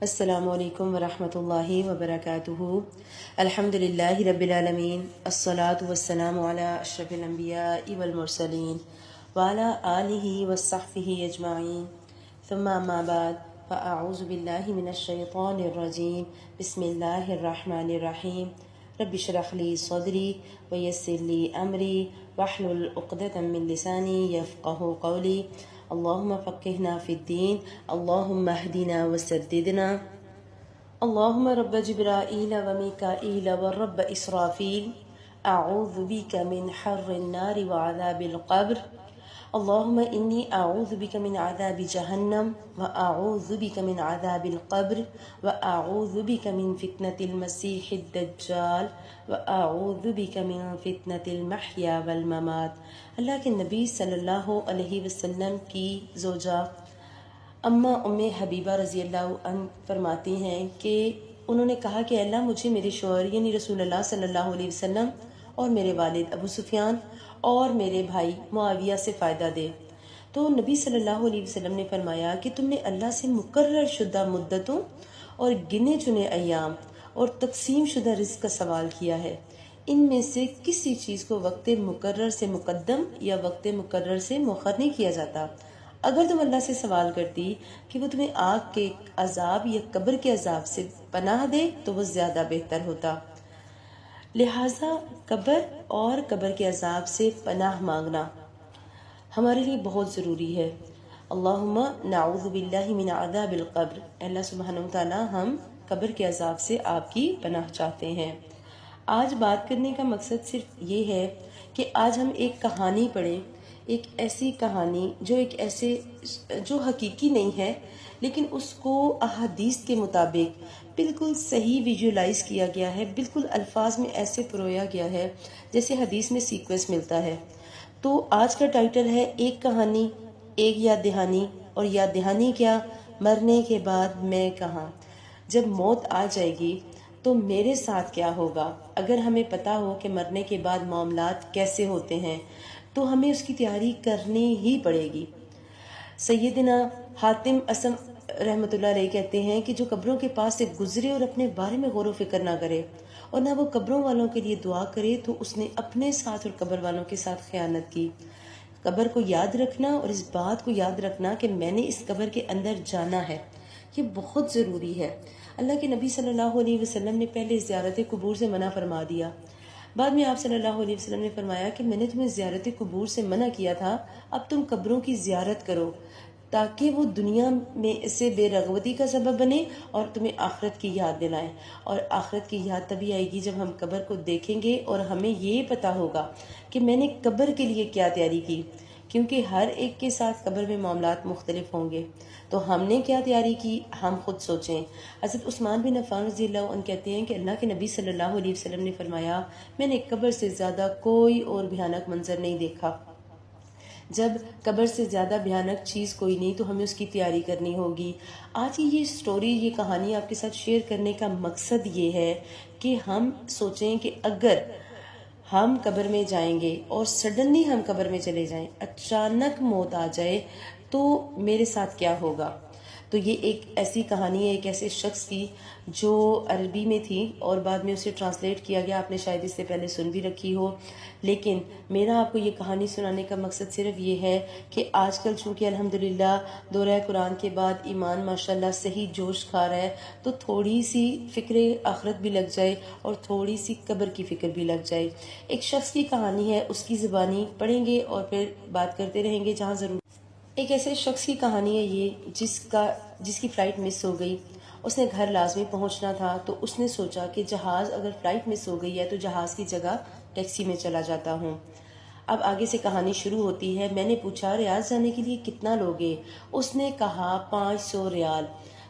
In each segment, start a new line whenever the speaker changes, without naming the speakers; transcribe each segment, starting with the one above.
السلام علیکم ورحمۃ اللہ وبرکاتہ۔ الحمد للہ رب العالمین، الصلاة والسلام علی اشرف الانبیاء والمرسلین وعلی آلہ وصحبہ اجمعین، ثم اما بعد، فاعوذ باللہ من الشیطان الرجیم، بسم اللہ الرحمن الرحیم۔ رب اشرح لی صدری ویسر لی امری واحلل عقدۃ من لسانی یفقہوا قولی۔ اللہم فقہنا فی الدین، اللہم اہدنا وسددنا، اللہم رب جبرائیل ومیکائیل ورب اسرافیل، اعوذ بک من حر النار وعذاب القبر، اللہم انی اعوذ بک من عذاب جہنم واعوذ بک من عذاب القبر واعوذ بک من فتنة المسیح الدجال واعوذ بک من فتنة المحیا والممات۔ اللہ کے نبی صلی اللہ علیہ وسلم کی زوجہ ام حبیبہ رضی اللہ عنہ فرماتی ہیں کہ انہوں نے کہا کہ اللہ مجھے میرے شوہر یعنی رسول اللہ صلی اللہ علیہ وسلم اور میرے والد ابو سفیان اور میرے بھائی معاویہ سے فائدہ دے۔ تو نبی صلی اللہ علیہ وسلم نے فرمایا کہ تم نے اللہ سے مقرر شدہ مدتوں اور گنے چنے ایام اور تقسیم شدہ رزق کا سوال کیا ہے، ان میں سے کسی چیز کو وقت مقرر سے مقدم یا وقت مقرر سے مؤخر نہیں کیا جاتا۔ اگر تم اللہ سے سوال کرتی کہ وہ تمہیں آگ کے عذاب یا قبر کے عذاب سے پناہ دے تو وہ زیادہ بہتر ہوتا۔ لہٰذا قبر اور قبر کے عذاب سے پناہ مانگنا ہمارے لیے بہت ضروری ہے۔ اللہم نعوذ باللہ من عذاب القبر، اللہ سبحانہ وتعالی ہم قبر کے عذاب سے آپ کی پناہ چاہتے ہیں۔ آج بات کرنے کا مقصد صرف یہ ہے کہ آج ہم ایک کہانی پڑھیں، ایک ایسی کہانی جو حقیقی نہیں ہے لیکن اس کو احادیث کے مطابق بالکل صحیح ویژولائز کیا گیا ہے، بالکل الفاظ میں ایسے پرویا گیا ہے جیسے حدیث میں سیکوینس ملتا ہے۔ تو آج کا ٹائٹل ہے ایک کہانی ایک یاد دہانی، اور یاد دہانی کیا؟ مرنے کے بعد میں کہاں؟ جب موت آ جائے گی تو میرے ساتھ کیا ہوگا؟ اگر ہمیں پتہ ہو کہ مرنے کے بعد معاملات کیسے ہوتے ہیں تو ہمیں اس کی تیاری کرنی ہی پڑے گی۔ سیدنا حاتم اسم رحمۃ اللہ علیہ کہتے ہیں کہ جو قبروں کے پاس سے گزرے اور اپنے بارے میں غور و فکر نہ کرے اور نہ وہ قبروں والوں کے لیے دعا کرے تو اس نے اپنے ساتھ اور قبر والوں کے ساتھ خیانت کی۔ قبر کو یاد رکھنا اور اس بات کو یاد رکھنا کہ میں نے اس قبر کے اندر جانا ہے، یہ بہت ضروری ہے۔ اللہ کے نبی صلی اللہ علیہ وسلم نے پہلے زیارت قبور سے منع فرما دیا، بعد میں آپ صلی اللہ علیہ وسلم نے فرمایا کہ میں نے تمہیں زیارت قبور سے منع کیا تھا، اب تم قبروں کی زیارت کرو تاکہ وہ دنیا میں سے بے رغبتی کا سبب بنے اور تمہیں آخرت کی یاد دلائیں۔ اور آخرت کی یاد تبھی آئے گی جب ہم قبر کو دیکھیں گے اور ہمیں یہ پتہ ہوگا کہ میں نے قبر کے لیے کیا تیاری کی، کیونکہ ہر ایک کے ساتھ قبر میں معاملات مختلف ہوں گے۔ تو ہم نے کیا تیاری کی، ہم خود سوچیں۔ حضرت عثمان بن عفان رضی اللہ عنہ کہتے ہیں کہ اللہ کے نبی صلی اللہ علیہ وسلم نے فرمایا میں نے قبر سے زیادہ کوئی اور بھیانک منظر نہیں دیکھا۔ جب قبر سے زیادہ بھیانک چیز کوئی نہیں تو ہمیں اس کی تیاری کرنی ہوگی۔ آج یہ سٹوری، یہ کہانی آپ کے ساتھ شیئر کرنے کا مقصد یہ ہے کہ ہم سوچیں کہ اگر ہم قبر میں جائیں گے اور سڈنلی ہم قبر میں چلے جائیں، اچانک موت آ جائے تو میرے ساتھ کیا ہوگا۔ تو یہ ایک ایسی کہانی ہے ایک ایسے شخص کی جو عربی میں تھی اور بعد میں اسے ٹرانسلیٹ کیا گیا، آپ نے شاید اس سے پہلے سن بھی رکھی ہو، لیکن میرا آپ کو یہ کہانی سنانے کا مقصد صرف یہ ہے کہ آج کل چونکہ الحمدللہ دورہ قرآن کے بعد ایمان ماشاءاللہ صحیح جوش کھا رہا ہے، تو تھوڑی سی فکر آخرت بھی لگ جائے اور تھوڑی سی قبر کی فکر بھی لگ جائے۔ ایک شخص کی کہانی ہے، اس کی زبانی پڑھیں گے اور پھر بات کرتے رہیں گے جہاں ضرور۔ ایک ایسے شخص کی کہانی ہے یہ جس کی فلائٹ مس ہو گئی۔ اس نے گھر لازمی پہنچنا تھا تو اس نے سوچا کہ جہاز اگر فلائٹ مس ہو گئی ہے تو جہاز کی جگہ ٹیکسی میں چلا جاتا ہوں۔ اب آگے سے کہانی شروع ہوتی ہے۔ میں نے پوچھا ریاض جانے کے لیے کتنا لوگے؟ اس نے کہا 500 ریال۔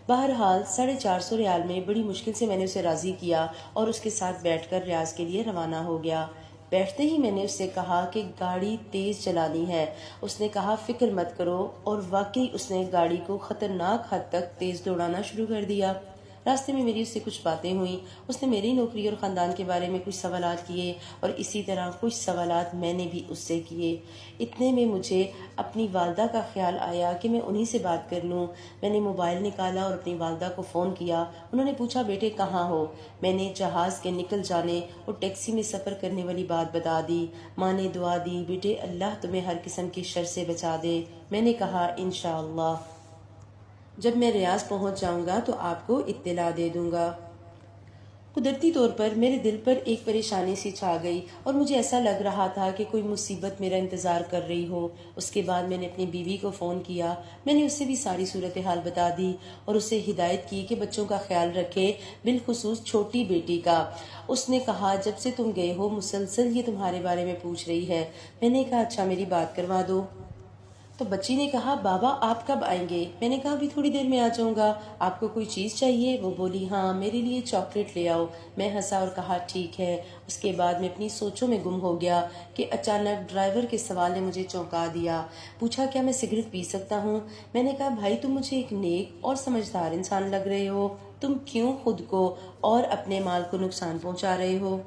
بہرحال 450 ریال میں بڑی مشکل سے میں نے اسے راضی کیا اور اس کے ساتھ بیٹھ کر ریاض کے لیے روانہ ہو گیا۔ بیٹھتے ہی میں نے اس سے کہا کہ گاڑی تیز چلانی ہے۔ اس نے کہا فکر مت کرو، اور واقعی اس نے گاڑی کو خطرناک حد تک تیز دوڑانا شروع کر دیا۔ راستے میں میری اس سے کچھ باتیں ہوئیں، اس نے میری نوکری اور خاندان کے بارے میں کچھ سوالات کیے اور اسی طرح کچھ سوالات میں نے بھی اس سے کیے۔ اتنے میں مجھے اپنی والدہ کا خیال آیا کہ میں انہی سے بات کر لوں۔ میں نے موبائل نکالا اور اپنی والدہ کو فون کیا۔ انہوں نے پوچھا بیٹے کہاں ہو؟ میں نے جہاز کے نکل جانے اور ٹیکسی میں سفر کرنے والی بات بتا دی۔ ماں نے دعا دی بیٹے اللہ تمہیں ہر قسم کی شر سے بچا دے۔ میں نے کہا انشاءاللہ جب میں ریاض پہنچ جاؤں گا تو آپ کو اطلاع دے دوں گا۔ قدرتی طور پر میرے دل پر ایک پریشانی سی چھا گئی اور مجھے ایسا لگ رہا تھا کہ کوئی مصیبت میرا انتظار کر رہی ہو۔ اس کے بعد میں نے اپنی بیوی کو فون کیا۔ میں نے اس سے بھی ساری صورتحال بتا دی اور اسے ہدایت کی کہ بچوں کا خیال رکھے، بالخصوص چھوٹی بیٹی کا۔ اس نے کہا جب سے تم گئے ہو مسلسل یہ تمہارے بارے میں پوچھ رہی ہے۔ میں نے کہا اچھا میری بات کروا دو۔ تو بچی نے کہا بابا آپ کب آئیں گے؟ میں نے کہا ابھی تھوڑی دیر میں آ جاؤں گا۔ آپ کو کوئی چیز چاہیے؟ وہ بولی ہاں میرے لیے چاکلیٹ لے آؤ۔ میں ہنسا اور کہا ٹھیک ہے۔ اس کے بعد میں اپنی سوچوں میں گم ہو گیا کہ اچانک ڈرائیور کے سوال نے مجھے چونکا دیا۔ پوچھا کیا میں سگریٹ پی سکتا ہوں؟ میں نے کہا بھائی تم مجھے ایک نیک اور سمجھدار انسان لگ رہے ہو، تم کیوں خود کو اور اپنے مال کو نقصان پہنچا رہے ہو؟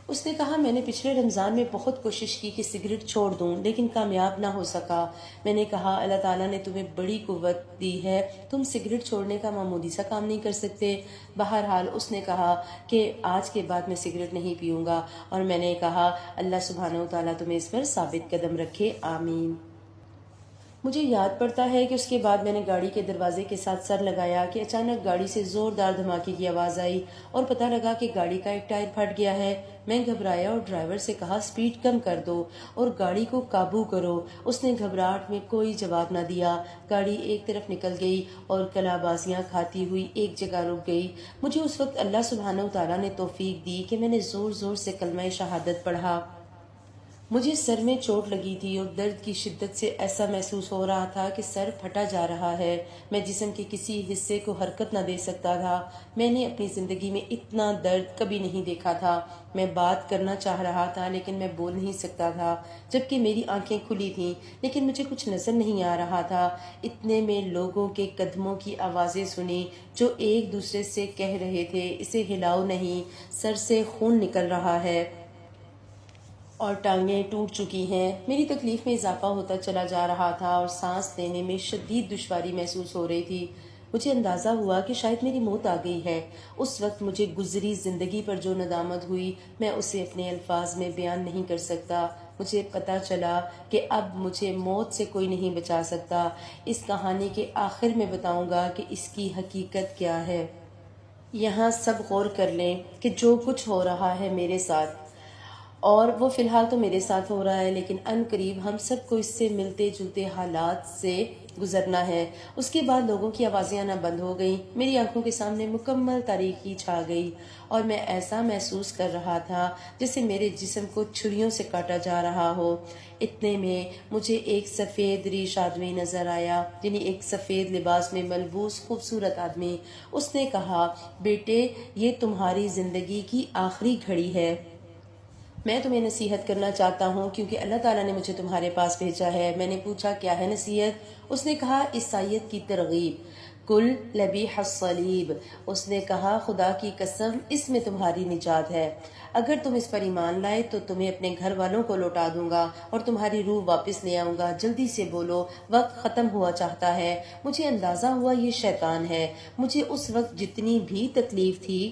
اس نے کہا میں نے پچھلے رمضان میں بہت کوشش کی کہ سگریٹ چھوڑ دوں لیکن کامیاب نہ ہو سکا۔ میں نے کہا اللہ تعالیٰ نے تمہیں بڑی قوت دی ہے، تم سگریٹ چھوڑنے کا معمولی سا کام نہیں کر سکتے۔ بہرحال اس نے کہا کہ آج کے بعد میں سگریٹ نہیں پیوں گا اور میں نے کہا اللہ سبحانہ و تعالیٰ تمہیں اس پر ثابت قدم رکھے، آمین۔ مجھے یاد پڑتا ہے کہ اس کے بعد میں نے گاڑی کے دروازے کے ساتھ سر لگایا کہ اچانک گاڑی سے زوردار دھماکے کی آواز آئی اور پتہ لگا کہ گاڑی کا ایک ٹائر پھٹ گیا ہے۔ میں گھبرایا اور ڈرائیور سے کہا سپیڈ کم کر دو اور گاڑی کو قابو کرو۔ اس نے گھبراہٹ میں کوئی جواب نہ دیا۔ گاڑی ایک طرف نکل گئی اور کلا بازیاں کھاتی ہوئی ایک جگہ رک گئی۔ مجھے اس وقت اللہ سبحانہ و تعالیٰ نے توفیق دی کہ میں نے زور زور سے کلمہ شہادت پڑھا۔ مجھے سر میں چوٹ لگی تھی اور درد کی شدت سے ایسا محسوس ہو رہا تھا کہ سر پھٹا جا رہا ہے۔ میں جسم کے کسی حصے کو حرکت نہ دے سکتا تھا۔ میں نے اپنی زندگی میں اتنا درد کبھی نہیں دیکھا تھا۔ میں بات کرنا چاہ رہا تھا لیکن میں بول نہیں سکتا تھا، جبکہ میری آنکھیں کھلی تھیں لیکن مجھے کچھ نظر نہیں آ رہا تھا۔ اتنے میں لوگوں کے قدموں کی آوازیں سنی جو ایک دوسرے سے کہہ رہے تھے اسے ہلاؤ نہیں، سر سے خون نکل رہا ہے اور ٹانگیں ٹوٹ چکی ہیں۔ میری تکلیف میں اضافہ ہوتا چلا جا رہا تھا اور سانس لینے میں شدید دشواری محسوس ہو رہی تھی۔ مجھے اندازہ ہوا کہ شاید میری موت آ گئی ہے۔ اس وقت مجھے گزری زندگی پر جو ندامت ہوئی میں اسے اپنے الفاظ میں بیان نہیں کر سکتا۔ مجھے پتا چلا کہ اب مجھے موت سے کوئی نہیں بچا سکتا۔ اس کہانی کے آخر میں بتاؤں گا کہ اس کی حقیقت کیا ہے۔ یہاں سب غور کر لیں کہ جو کچھ ہو رہا ہے میرے ساتھ، اور وہ فی الحال تو میرے ساتھ ہو رہا ہے لیکن ان قریب ہم سب کو اس سے ملتے جلتے حالات سے گزرنا ہے۔ اس کے بعد لوگوں کی آوازیں آنا بند ہو گئیں، میری آنکھوں کے سامنے مکمل تاریکی چھا گئی اور میں ایسا محسوس کر رہا تھا جیسے میرے جسم کو چھریوں سے کاٹا جا رہا ہو۔ اتنے میں مجھے ایک سفید ریش آدمی نظر آیا، یعنی ایک سفید لباس میں ملبوس خوبصورت آدمی۔ اس نے کہا بیٹے یہ تمہاری زندگی کی آخری گھڑی ہے، میں تمہیں نصیحت کرنا چاہتا ہوں کیونکہ اللہ تعالیٰ نے مجھے تمہارے پاس بھیجا ہے۔ میں نے پوچھا کیا ہے نصیحت؟ اس نے کہا عیسائیت کی ترغیب، کل لبیح الصلیب۔ اس نے کہا خدا کی قسم اس میں تمہاری نجات ہے، اگر تم اس پر ایمان لائے تو تمہیں اپنے گھر والوں کو لوٹا دوں گا اور تمہاری روح واپس لے آؤں گا، جلدی سے بولو وقت ختم ہوا چاہتا ہے۔ مجھے اندازہ ہوا یہ شیطان ہے۔ مجھے اس وقت جتنی بھی تکلیف تھی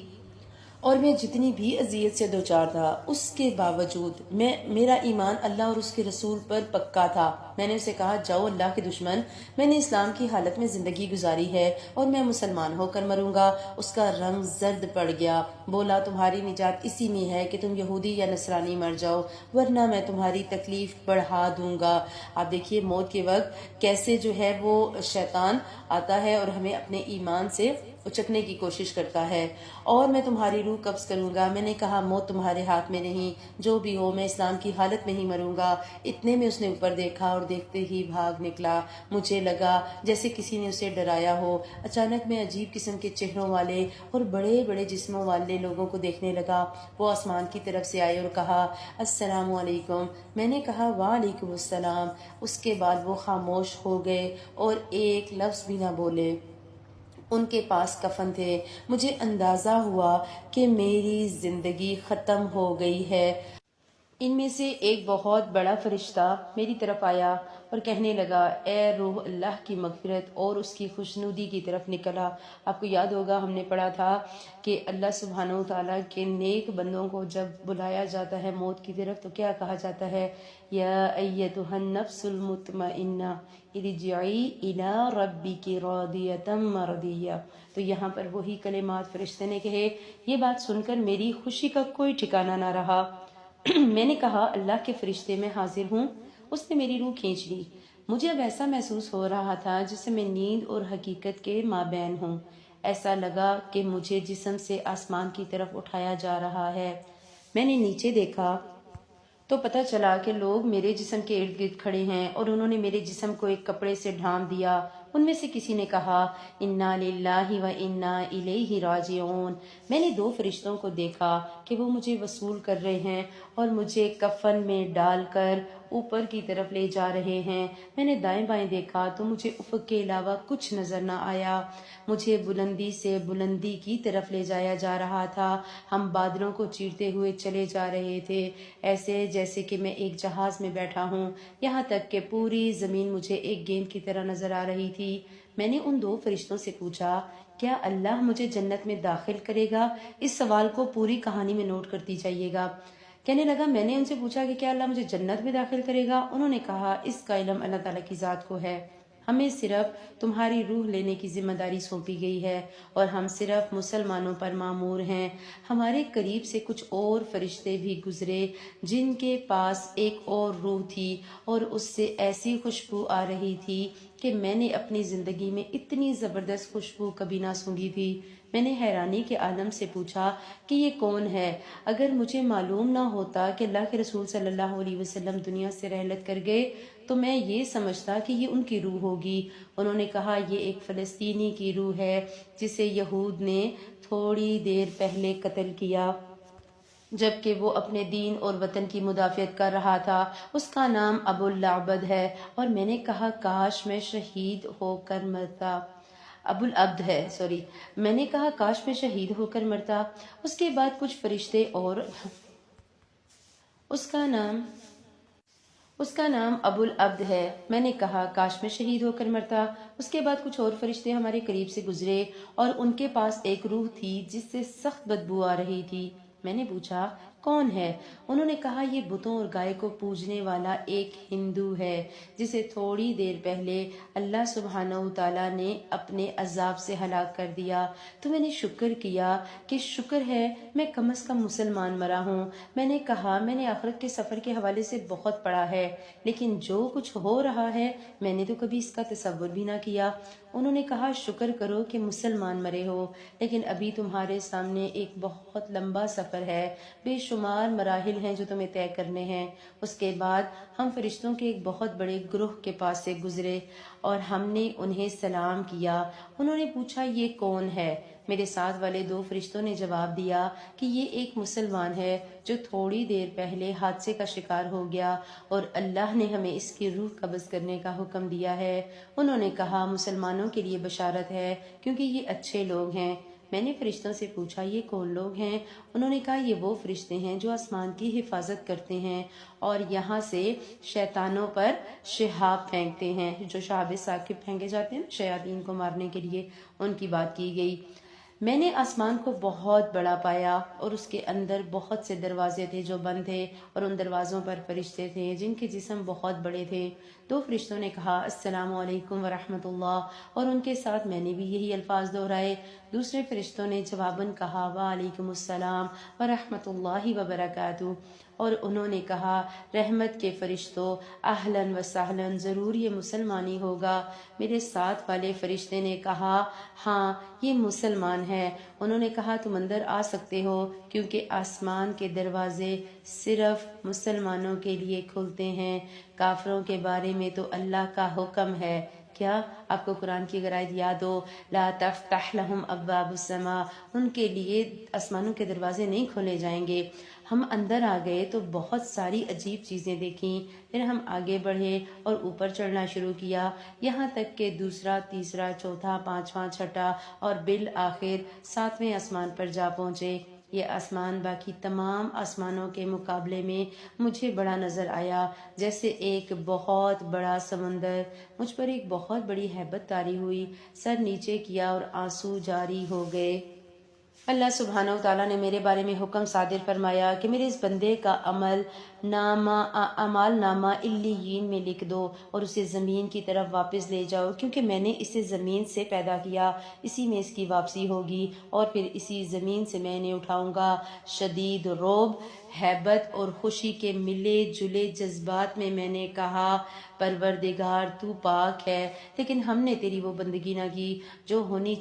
اور میں جتنی بھی اذیت سے دوچار تھا اس کے باوجود میرا ایمان اللہ اور اس کے رسول پر پکا تھا۔ میں نے اسے کہا جاؤ اللہ کے دشمن، میں نے اسلام کی حالت میں زندگی گزاری ہے اور میں مسلمان ہو کر مروں گا۔ اس کا رنگ زرد پڑ گیا، بولا تمہاری نجات اسی میں ہے کہ تم یہودی یا نصرانی مر جاؤ ورنہ میں تمہاری تکلیف بڑھا دوں گا۔ آپ دیکھیے موت کے وقت کیسے جو ہے وہ شیطان آتا ہے اور ہمیں اپنے ایمان سے اچکنے کی کوشش کرتا ہے۔ اور میں تمہاری روح قبض کروں گا۔ میں نے کہا موت تمہارے ہاتھ میں نہیں، جو بھی ہو میں اسلام کی حالت میں ہی مروں گا۔ اتنے میں اس نے اوپر دیکھا اور دیکھتے ہی بھاگ نکلا۔ مجھے لگا جیسے کسی نے اسے ڈرایا ہو۔ اچانک میں عجیب قسم کے چہروں والے اور بڑے بڑے جسموں والے لوگوں کو دیکھنے لگا۔ وہ آسمان کی طرف سے آئے اور کہا السلام علیکم۔ میں نے کہا وعلیکم السلام۔ اس کے بعد وہ خاموش ہو گئے اور ایک لفظ بھی نہ بولے۔ ان کے پاس کفن تھے۔ مجھے اندازہ ہوا کہ میری زندگی ختم ہو گئی ہے۔ ان میں سے ایک بہت بڑا فرشتہ میری طرف آیا اور کہنے لگا، اے روح، اللہ کی مغفرت اور اس کی خوشنودی کی طرف نکلا۔ آپ کو یاد ہوگا ہم نے پڑھا تھا کہ اللہ سبحانہ و تعالیٰ کے نیک بندوں کو جب بلایا جاتا ہے موت کی طرف تو کیا کہا جاتا ہے؟ یا ایتھا النفس المطمئنہ ارجعی الی ربک راضیۃ مرضیہ۔ تو یہاں پر وہی کلمات فرشتے نے کہے۔ یہ بات سن کر میری خوشی کا کوئی ٹھکانہ نہ رہا۔ میں نے کہا، اللہ کے فرشتے میں حاضر ہوں۔ اس نے میری روح کھینچ لی۔ مجھے اب ایسا محسوس ہو رہا تھا جیسے میں نیند اور حقیقت کے مابین ہوں۔ ایسا لگا کہ مجھے جسم سے آسمان کی طرف اٹھایا جا رہا ہے۔ میں نے نیچے دیکھا تو پتہ چلا کہ لوگ میرے جسم کے ارد گرد کھڑے ہیں اور انہوں نے میرے جسم کو ایک کپڑے سے ڈھانپ دیا۔ ان میں سے کسی نے کہا، انا للہ و انا الیہ راجعون۔ میں نے دو فرشتوں کو دیکھا کہ وہ مجھے وصول کر رہے ہیں اور مجھے کفن میں ڈال کر اوپر کی طرف لے جا رہے ہیں۔ میں نے دائیں بائیں دیکھا تو مجھے افق کے علاوہ کچھ نظر نہ آیا۔ مجھے بلندی سے بلندی کی طرف لے جایا جا رہا تھا۔ ہم بادلوں کو چیرتے ہوئے چلے جا رہے تھے، ایسے جیسے کہ میں ایک جہاز میں بیٹھا ہوں، یہاں تک کہ پوری زمین مجھے ایک گیند کی طرح نظر آ رہی تھی۔ میں نے ان دو فرشتوں سے پوچھا، کیا اللہ مجھے جنت میں داخل کرے گا؟ اس سوال کو پوری کہانی میں نوٹ کرتی جائیے گا۔ کہنے لگا، میں نے ان سے پوچھا کہ کیا اللہ مجھے جنت میں داخل کرے گا؟ انہوں نے کہا، اس کا علم اللہ تعالیٰ کی ذات کو ہے، ہمیں صرف تمہاری روح لینے کی ذمہ داری سونپی گئی ہے اور ہم صرف مسلمانوں پر مامور ہیں۔ ہمارے قریب سے کچھ اور فرشتے بھی گزرے جن کے پاس ایک اور روح تھی اور اس سے ایسی خوشبو آ رہی تھی کہ میں نے اپنی زندگی میں اتنی زبردست خوشبو کبھی نہ سونگھی تھی۔ میں نے حیرانی کے عالم سے پوچھا کہ یہ کون ہے؟ اگر مجھے معلوم نہ ہوتا کہ اللہ کے رسول صلی اللہ علیہ وسلم دنیا سے رحلت کر گئے تو میں یہ سمجھتا کہ یہ ان کی روح ہوگی۔ انہوں نے کہا، یہ ایک فلسطینی کی روح ہے جسے یہود نے تھوڑی دیر پہلے قتل کیا جبکہ وہ اپنے دین اور وطن کی مدافعت کر رہا تھا۔ اس کا نام ابو العبد ہے۔ اور میں نے کہا، کاش میں شہید ہو کر مرتا۔ ابو العبد ہے، میں نے کہا، کاش میں شہید ہو کر مرتا۔ اس کے بعد کچھ فرشتے اور اس کا نام ابو العبد ہے۔ میں نے کہا، کاش میں شہید ہو کر مرتا۔ اس کے بعد کچھ اور فرشتے ہمارے قریب سے گزرے اور ان کے پاس ایک روح تھی جس سے سخت بدبو آ رہی تھی۔ میں نے پوچھا، کون ہے؟ انہوں نے کہا، یہ بتوں اور گائے کو پوجنے والا ایک ہندو ہے جسے تھوڑی دیر پہلے اللہ سبحانہ و تعالیٰ نے اپنے عذاب سے ہلاک کر دیا۔ تو میں نے شکر کیا کہ شکر ہے میں کم از کم مسلمان مرا ہوں۔ میں نے کہا، میں نے آخرت کے سفر کے حوالے سے بہت پڑھا ہے لیکن جو کچھ ہو رہا ہے میں نے تو کبھی اس کا تصور بھی نہ کیا۔ انہوں نے کہا، شکر کرو کہ مسلمان مرے ہو، لیکن ابھی تمہارے سامنے ایک بہت لمبا سفر ہے، بے شمار مراحل ہیں جو تمہیں طے کرنے ہیں۔ اس کے بعد ہم فرشتوں کے ایک بہت بڑے گروہ کے پاس سے گزرے اور ہم نے انہیں سلام کیا۔ انہوں نے پوچھا، یہ کون ہے؟ میرے ساتھ والے دو فرشتوں نے جواب دیا کہ یہ ایک مسلمان ہے جو تھوڑی دیر پہلے حادثے کا شکار ہو گیا اور اللہ نے ہمیں اس کی روح قبض کرنے کا حکم دیا ہے۔ انہوں نے کہا، مسلمانوں کے لیے بشارت ہے کیونکہ یہ اچھے لوگ ہیں۔ میں نے فرشتوں سے پوچھا، یہ کون لوگ ہیں؟ انہوں نے کہا، یہ وہ فرشتے ہیں جو آسمان کی حفاظت کرتے ہیں اور یہاں سے شیطانوں پر شہاب پھینکتے ہیں، جو شہاب ثاقب پھینکے جاتے ہیں شیاطین کو مارنے کے لیے، ان کی بات کی گئی۔ میں نے آسمان کو بہت بڑا پایا اور اس کے اندر بہت سے دروازے تھے جو بند تھے اور ان دروازوں پر فرشتے تھے جن کے جسم بہت بڑے تھے۔ دو فرشتوں نے کہا، السلام علیکم ورحمۃ اللہ، اور ان کے ساتھ میں نے بھی یہی الفاظ دہرائے۔ دوسرے فرشتوں نے جواباً کہا، وعلیکم السلام ورحمۃ اللہ وبرکاتہ، اور انہوں نے کہا، رحمت کے فرشتوں، اہلاً و سہلاً، ضرور یہ مسلمانی ہوگا۔ میرے ساتھ والے فرشتے نے کہا، ہاں یہ مسلمان ہے۔ انہوں نے کہا، تم اندر آ سکتے ہو کیونکہ آسمان کے دروازے صرف مسلمانوں کے لیے کھلتے ہیں، کافروں کے بارے میں تو اللہ کا حکم ہے کیا آپ کو قرآن کی اگر آیت یاد ہو، لا تفتح لہم ابواب السماء، ان کے لیے آسمانوں کے دروازے نہیں کھولے جائیں گے۔ ہم اندر آ گئے تو بہت ساری عجیب چیزیں دیکھیں، پھر ہم آگے بڑھے اور اوپر چڑھنا شروع کیا، یہاں تک کہ دوسرا، تیسرا، چوتھا، پانچواں، چھٹا اور بالآخر 7ویں آسمان پر جا پہنچے۔ یہ آسمان باقی تمام آسمانوں کے مقابلے میں مجھے بڑا نظر آیا، جیسے ایک بہت بڑا سمندر۔ مجھ پر ایک بہت بڑی ہیبت طاری ہوئی، سر نیچے کیا اور آنسو جاری ہو گئے۔ اللہ سبحانہ و تعالیٰ نے میرے بارے میں حکم صادر فرمایا کہ میرے اس بندے کا اعمال نامہ علیین میں لکھ دو اور اسے زمین کی طرف واپس لے جاؤ، کیونکہ میں نے اسے زمین سے پیدا کیا، اسی میں اس کی واپسی ہوگی اور پھر اسی زمین سے میں نے اٹھاؤں گا۔ شدید رعب، ہیبت اور خوشی کے ملے جلے جذبات میں نے کہا، پروردگار تو پاک ہے، لیکن ہم نے تیری وہ بندگی نہ کی جو ہونی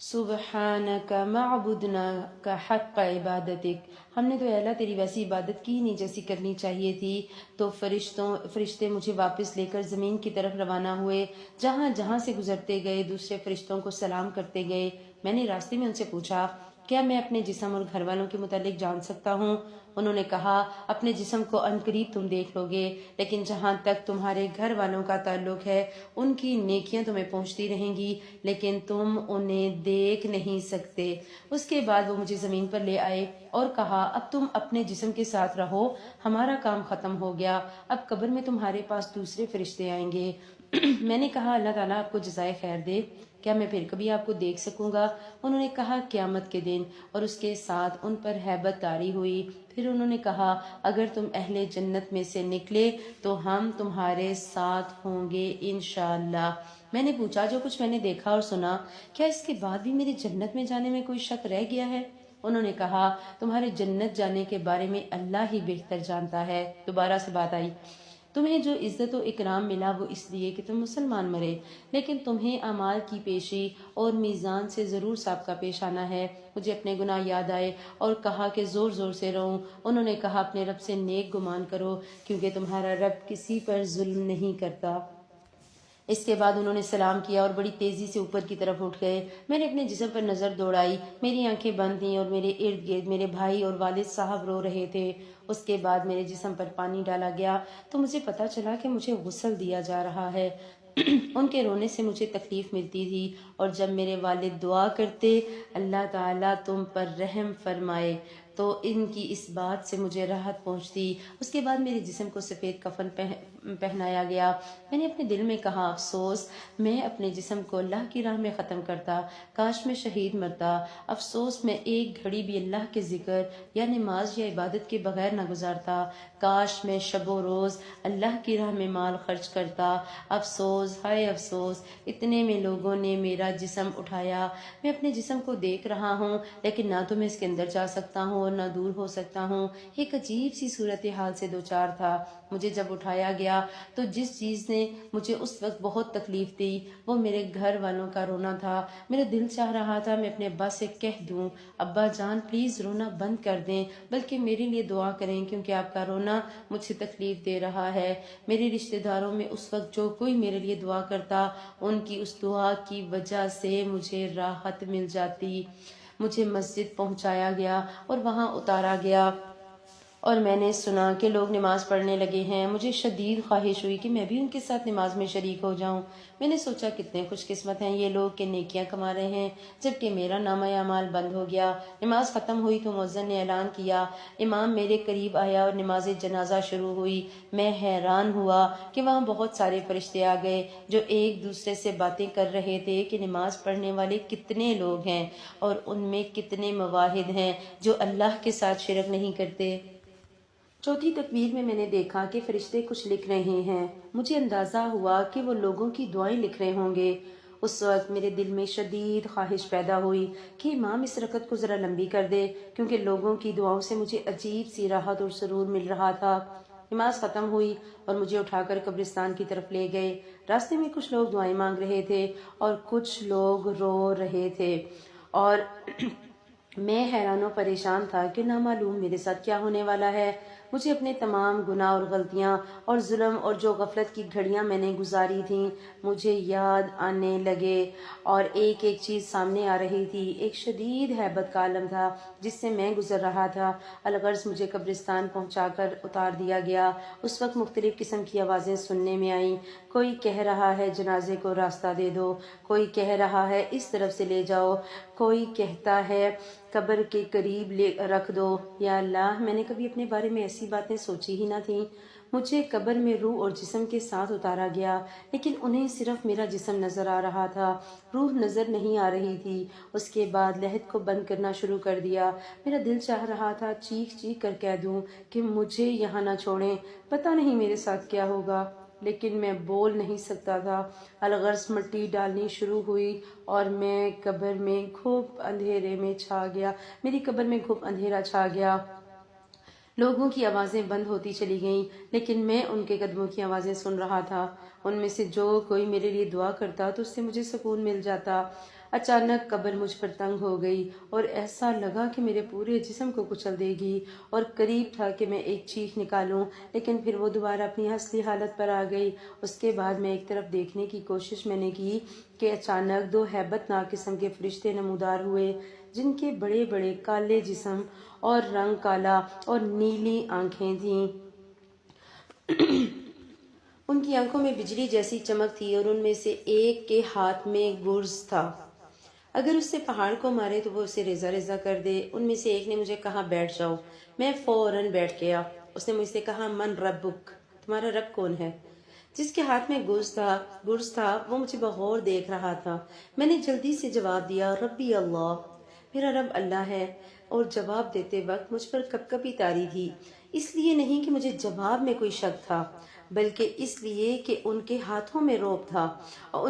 سبحانک معبودنا کا حق عبادتک، ہم نے تو اے اللہ تیری ویسی عبادت کی نہیں جیسی کرنی چاہیے تھی۔ تو فرشتے مجھے واپس لے کر زمین کی طرف روانہ ہوئے، جہاں جہاں سے گزرتے گئے دوسرے فرشتوں کو سلام کرتے گئے۔ میں نے راستے میں ان سے پوچھا، کیا میں اپنے جسم اور گھر والوں کے متعلق جان سکتا ہوں؟ انہوں نے کہا، اپنے جسم کو عنقریب تم دیکھ لو گے، لیکن جہاں تک تمہارے گھر والوں کا تعلق ہے ان کی نیکیاں تمہیں پہنچتی رہیں گی، لیکن تم انہیں دیکھ نہیں سکتے۔ اس کے بعد وہ مجھے زمین پر لے آئے اور کہا، اب تم اپنے جسم کے ساتھ رہو، ہمارا کام ختم ہو گیا، اب قبر میں تمہارے پاس دوسرے فرشتے آئیں گے۔ میں نے کہا، اللہ تعالیٰ آپ کو جزائے خیر دے، کیا میں پھر کبھی آپ کو دیکھ سکوں گا؟ انہوں نے کہا، قیامت کے دن، اور اس کے ساتھ ان پر ہیبت طاری ہوئی۔ پھر انہوں نے کہا، اگر تم اہل جنت میں سے نکلے تو ہم تمہارے ساتھ ہوں گے انشاءاللہ۔ میں نے پوچھا، جو کچھ میں نے دیکھا اور سنا، کیا اس کے بعد بھی میری جنت میں جانے میں کوئی شک رہ گیا ہے؟ انہوں نے کہا، تمہارے جنت جانے کے بارے میں اللہ ہی بہتر جانتا ہے۔ دوبارہ سے بات آئی، تمہیں جو عزت و اکرام ملا وہ اس لیے کہ تم مسلمان مرے، لیکن تمہیں اعمال کی پیشی اور میزان سے ضرور سابقہ پیش آنا ہے۔ مجھے اپنے گناہ یاد آئے اور کہا کہ زور زور سے رہوں۔ انہوں نے کہا، اپنے رب سے نیک گمان کرو، کیونکہ تمہارا رب کسی پر ظلم نہیں کرتا۔ اس کے بعد انہوں نے سلام کیا اور بڑی تیزی سے اوپر کی طرف اٹھ گئے۔ میں نے اپنے جسم پر نظر دوڑائی، میری آنکھیں بند تھیں اور میرے ارد گرد میرے بھائی اور والد صاحب رو رہے تھے۔ اس کے بعد میرے جسم پر پانی ڈالا گیا تو مجھے پتا چلا کہ مجھے غسل دیا جا رہا ہے۔ ان کے رونے سے مجھے تکلیف ملتی تھی، اور جب میرے والد دعا کرتے، اللہ تعالیٰ تم پر رحم فرمائے، تو ان کی اس بات سے مجھے راحت پہنچتی۔ اس کے بعد میرے جسم کو سفید کفن پہنایا گیا۔ میں نے اپنے دل میں کہا، افسوس میں اپنے جسم کو اللہ کی راہ میں ختم کرتا، کاش میں شہید مرتا، افسوس میں ایک گھڑی بھی اللہ کے ذکر یا نماز یا عبادت کے بغیر نہ گزارتا، کاش میں شب و روز اللہ کی راہ میں مال خرچ کرتا، افسوس، ہائے افسوس، اتنے میں لوگوں نے میرا جسم اٹھایا۔ میں اپنے جسم کو دیکھ رہا ہوں، لیکن نہ تو میں اس کے اندر جا سکتا ہوں اور نہ دور ہو سکتا ہوں۔ ایک عجیب سی صورتحال سے دوچار تھا۔ مجھے جب اٹھایا گیا تو جس چیز نے مجھے اس وقت بہت تکلیف دی وہ میرے گھر والوں کا رونا تھا۔ میرا دل چاہ رہا تھا میں اپنے ابا سے کہہ دوں، ابا جان پلیز رونا بند کر دیں، بلکہ میرے لیے دعا کریں، کیونکہ آپ کا رونا مجھ سے تکلیف دے رہا ہے۔ میرے رشتہ داروں میں اس وقت جو کوئی میرے لیے دعا کرتا، ان کی اس دعا کی وجہ سے مجھے راحت مل جاتی۔ مجھے مسجد پہنچایا گیا اور وہاں اتارا گیا، اور میں نے سنا کہ لوگ نماز پڑھنے لگے ہیں۔ مجھے شدید خواہش ہوئی کہ میں بھی ان کے ساتھ نماز میں شریک ہو جاؤں۔ میں نے سوچا، کتنے خوش قسمت ہیں یہ لوگ کہ نیکیاں کما رہے ہیں، جبکہ میرا نامہ اعمال بند ہو گیا۔ نماز ختم ہوئی تو مؤذن نے اعلان کیا، امام میرے قریب آیا اور نماز جنازہ شروع ہوئی۔ میں حیران ہوا کہ وہاں بہت سارے فرشتے آ گئے جو ایک دوسرے سے باتیں کر رہے تھے کہ نماز پڑھنے والے کتنے لوگ ہیں اور ان میں کتنے مواحد ہیں جو اللہ کے ساتھ شرک نہیں کرتے۔ چوتھی تکبیر میں نے دیکھا کہ فرشتے کچھ لکھ رہے ہیں۔ مجھے اندازہ ہوا کہ وہ لوگوں کی دعائیں لکھ رہے ہوں گے۔ اس وقت میرے دل میں شدید خواہش پیدا ہوئی کہ امام اس رکعت کو ذرا لمبی کر دے، کیونکہ لوگوں کی دعاؤں سے مجھے عجیب سی راحت اور سرور مل رہا تھا۔ نماز ختم ہوئی اور مجھے اٹھا کر قبرستان کی طرف لے گئے۔ راستے میں کچھ لوگ دعائیں مانگ رہے تھے اور کچھ لوگ رو رہے تھے، اور میں حیران و پریشان تھا کہ نامعلوم میرے ساتھ کیا ہونے والا ہے۔ مجھے اپنے تمام گناہ اور غلطیاں اور ظلم اور جو غفلت کی گھڑیاں میں نے گزاری تھیں مجھے یاد آنے لگے، اور ایک ایک چیز سامنے آ رہی تھی۔ ایک شدید ہیبت کا عالم تھا جس سے میں گزر رہا تھا۔ الغرض مجھے قبرستان پہنچا کر اتار دیا گیا۔ اس وقت مختلف قسم کی آوازیں سننے میں آئیں۔ کوئی کہہ رہا ہے جنازے کو راستہ دے دو، کوئی کہہ رہا ہے اس طرف سے لے جاؤ، کوئی کہتا ہے قبر کے قریب رکھ دو۔ یا اللہ، میں نے کبھی اپنے بارے میں ایسی باتیں سوچی ہی نہ تھیں۔ مجھے قبر میں روح اور جسم کے ساتھ اتارا گیا، لیکن انہیں صرف میرا جسم نظر آ رہا تھا، روح نظر نہیں آ رہی تھی۔ اس کے بعد لہد کو بند کرنا شروع کر دیا۔ میرا دل چاہ رہا تھا چیخ چیخ کر کہہ دوں کہ مجھے یہاں نہ چھوڑیں، پتہ نہیں میرے ساتھ کیا ہوگا، لیکن میں بول نہیں سکتا تھا۔ الغرض مٹی ڈالنی شروع ہوئی اور میں قبر میں گھپ اندھیرے میں چھا گیا میری قبر میں گھپ اندھیرا چھا گیا۔ لوگوں کی آوازیں بند ہوتی چلی گئیں، لیکن میں ان کے قدموں کی آوازیں سن رہا تھا۔ ان میں سے جو کوئی میرے لیے دعا کرتا تو اس سے مجھے سکون مل جاتا۔ اچانک قبر مجھ پر تنگ ہو گئی اور ایسا لگا کہ میرے پورے جسم کو کچل دے گی، اور قریب تھا کہ میں ایک چیخ نکالوں، لیکن پھر وہ دوبارہ اپنی اصلی حالت پر آ گئی۔ اس کے بعد میں ایک طرف دیکھنے کی کوشش میں نے کی کہ اچانک دو ہیبت ناک قسم کے فرشتے نمودار ہوئے، جن کے بڑے بڑے کالے جسم اور رنگ کالا اور نیلی آنکھیں تھیں۔ ان کی آنکھوں میں بجلی جیسی چمک تھی اور ان میں سے ایک کے ہاتھ میں گرز تھا۔ اگر اس سے پہاڑ کو مارے تو وہ اسے ریزہ ریزہ کر دے۔ ان میں سے ایک نے مجھے کہا بیٹھ جاؤ۔ میں فوراً بیٹھ گیا۔ اس نے مجھ سے کہا من ربک، تمہارا رب کون ہے؟ جس کے ہاتھ میں گرز تھا وہ مجھے بغور دیکھ رہا تھا۔ میں نے جلدی سے جواب دیا ربی اللہ، میرا رب اللہ ہے۔ اور جواب دیتے وقت مجھ پر کپکپی طاری تھی، اس لیے نہیں کہ مجھے جواب میں کوئی شک تھا، بلکہ اس لیے کہ ان کے ہاتھوں میں رعب تھا اور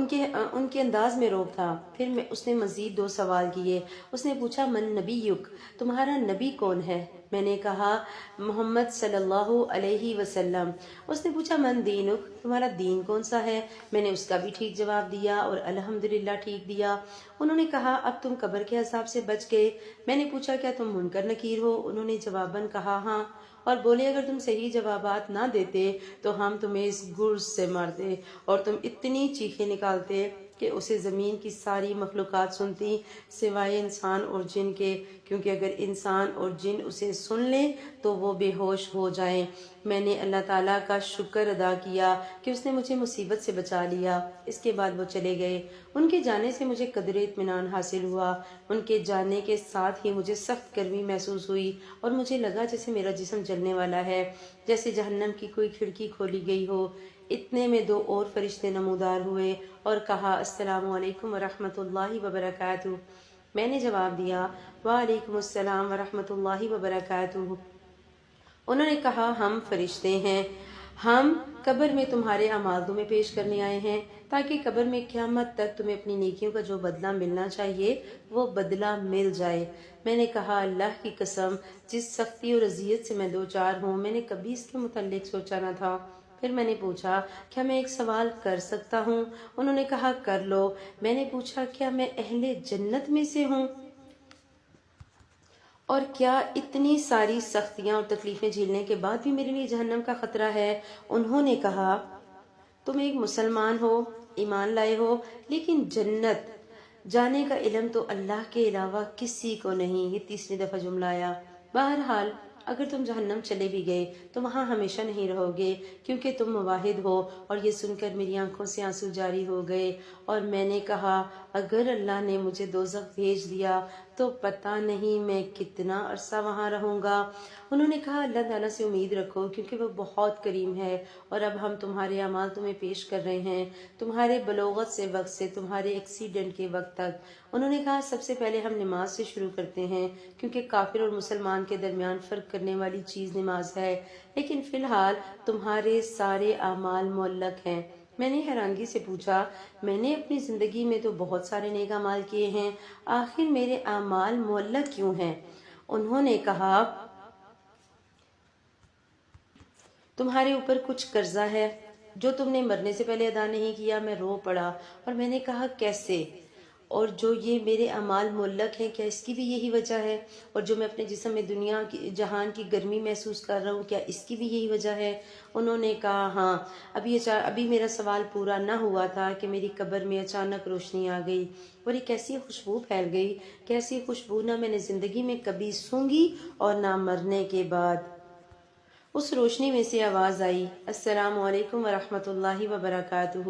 ان کے انداز میں رعب تھا۔ پھر اس نے مزید دو سوال کیے۔ اس نے پوچھا من نبیک، تمہارا نبی کون ہے؟ میں نے کہا محمد صلی اللہ علیہ وسلم۔ اس نے پوچھا من دینک، تمہارا دین کون سا ہے؟ میں نے اس کا بھی ٹھیک جواب دیا اور الحمدللہ ٹھیک دیا۔ انہوں نے کہا اب تم قبر کے عذاب سے بچ گئے۔ میں نے پوچھا کیا تم منکر نکیر ہو؟ انہوں نے جواباً کہا ہاں، اور بولے اگر تم صحیح جوابات نہ دیتے تو ہم تمہیں اس گرز سے مارتے اور تم اتنی چیخیں نکالتے کہ اسے زمین کی ساری مخلوقات سنتی سوائے انسان اور جن کے، کیونکہ اگر انسان اور جن اسے سن لیں تو وہ بے ہوش ہو جائیں۔ میں نے اللہ تعالیٰ کا شکر ادا کیا کہ اس نے مجھے مصیبت سے بچا لیا۔ اس کے بعد وہ چلے گئے۔ ان کے جانے سے مجھے قدر اطمینان حاصل ہوا۔ ان کے جانے کے ساتھ ہی مجھے سخت گرمی محسوس ہوئی اور مجھے لگا جیسے میرا جسم جلنے والا ہے، جیسے جہنم کی کوئی کھڑکی کھولی گئی ہو۔ اتنے میں دو اور فرشتے نمودار ہوئے اور کہا السلام علیکم ورحمۃ اللہ وبرکاتہ۔ میں نے جواب دیا وعلیکم السلام ورحمۃ اللہ وبرکاتہ۔ انہوں نے کہا ہم فرشتے ہیں، ہم قبر میں تمہارے اعمال تمہیں پیش کرنے آئے ہیں تاکہ قبر میں قیامت تک تمہیں اپنی نیکیوں کا جو بدلہ ملنا چاہیے وہ بدلہ مل جائے۔ میں نے کہا اللہ کی قسم، جس سختی اور اذیت سے میں دوچار ہوں میں نے کبھی اس کے متعلق سوچا نہ تھا۔ پھر میں نے پوچھا کیا میں ایک سوال کر سکتا ہوں؟ انہوں نے کہا کر لو۔ میں نے پوچھا کیا میں اہل جنت میں سے ہوں؟ اور کیا اتنی ساری سختیاں اور تکلیفیں جھیلنے کے بعد بھی میرے لیے جہنم کا خطرہ ہے؟ انہوں نے کہا تم ایک مسلمان ہو، ایمان لائے ہو، لیکن جنت جانے کا علم تو اللہ کے علاوہ کسی کو نہیں۔ یہ تیسری دفعہ جملہ آیا۔ بہرحال اگر تم جہنم چلے بھی گئے تو وہاں ہمیشہ نہیں رہو گے، کیونکہ تم موحد ہو۔ اور یہ سن کر میری آنکھوں سے آنسو جاری ہو گئے اور میں نے کہا اگر اللہ نے مجھے دوزخ بھیج دیا تو پتہ نہیں میں کتنا عرصہ وہاں رہوں گا۔ انہوں نے کہا اللہ تعالیٰ سے امید رکھو کیونکہ وہ بہت کریم ہے، اور اب ہم تمہارے اعمال تمہیں پیش کر رہے ہیں، تمہارے بلوغت سے وقت سے تمہارے ایکسیڈنٹ کے وقت تک۔ انہوں نے کہا سب سے پہلے ہم نماز سے شروع کرتے ہیں کیونکہ کافر اور مسلمان کے درمیان فرق کرنے والی چیز نماز ہے، لیکن فی الحال تمہارے سارے اعمال معلق ہیں۔ میں نے حیرانگی سے پوچھا میں نے اپنی زندگی میں تو بہت سارے نیک اعمال کیے ہیں، آخر میرے اعمال معلق کیوں ہیں؟ انہوں نے کہا تمہارے اوپر کچھ قرضہ ہے جو تم نے مرنے سے پہلے ادا نہیں کیا۔ میں رو پڑا اور میں نے کہا کیسے؟ اور جو یہ میرے اعمال معلق ہیں کیا اس کی بھی یہی وجہ ہے؟ اور جو میں اپنے جسم میں دنیا کی جہان کی گرمی محسوس کر رہا ہوں کیا اس کی بھی یہی وجہ ہے؟ انہوں نے کہا ہاں۔ ابھی میرا سوال پورا نہ ہوا تھا کہ میری قبر میں اچانک روشنی آ گئی اور ایک ایسی خوشبو پھیل گئی کہ ایسی خوشبو نہ میں نے زندگی میں کبھی سونگھی اور نہ مرنے کے بعد۔ اس روشنی میں سے آواز آئی، السلام علیکم ورحمۃ اللہ وبرکاتہ۔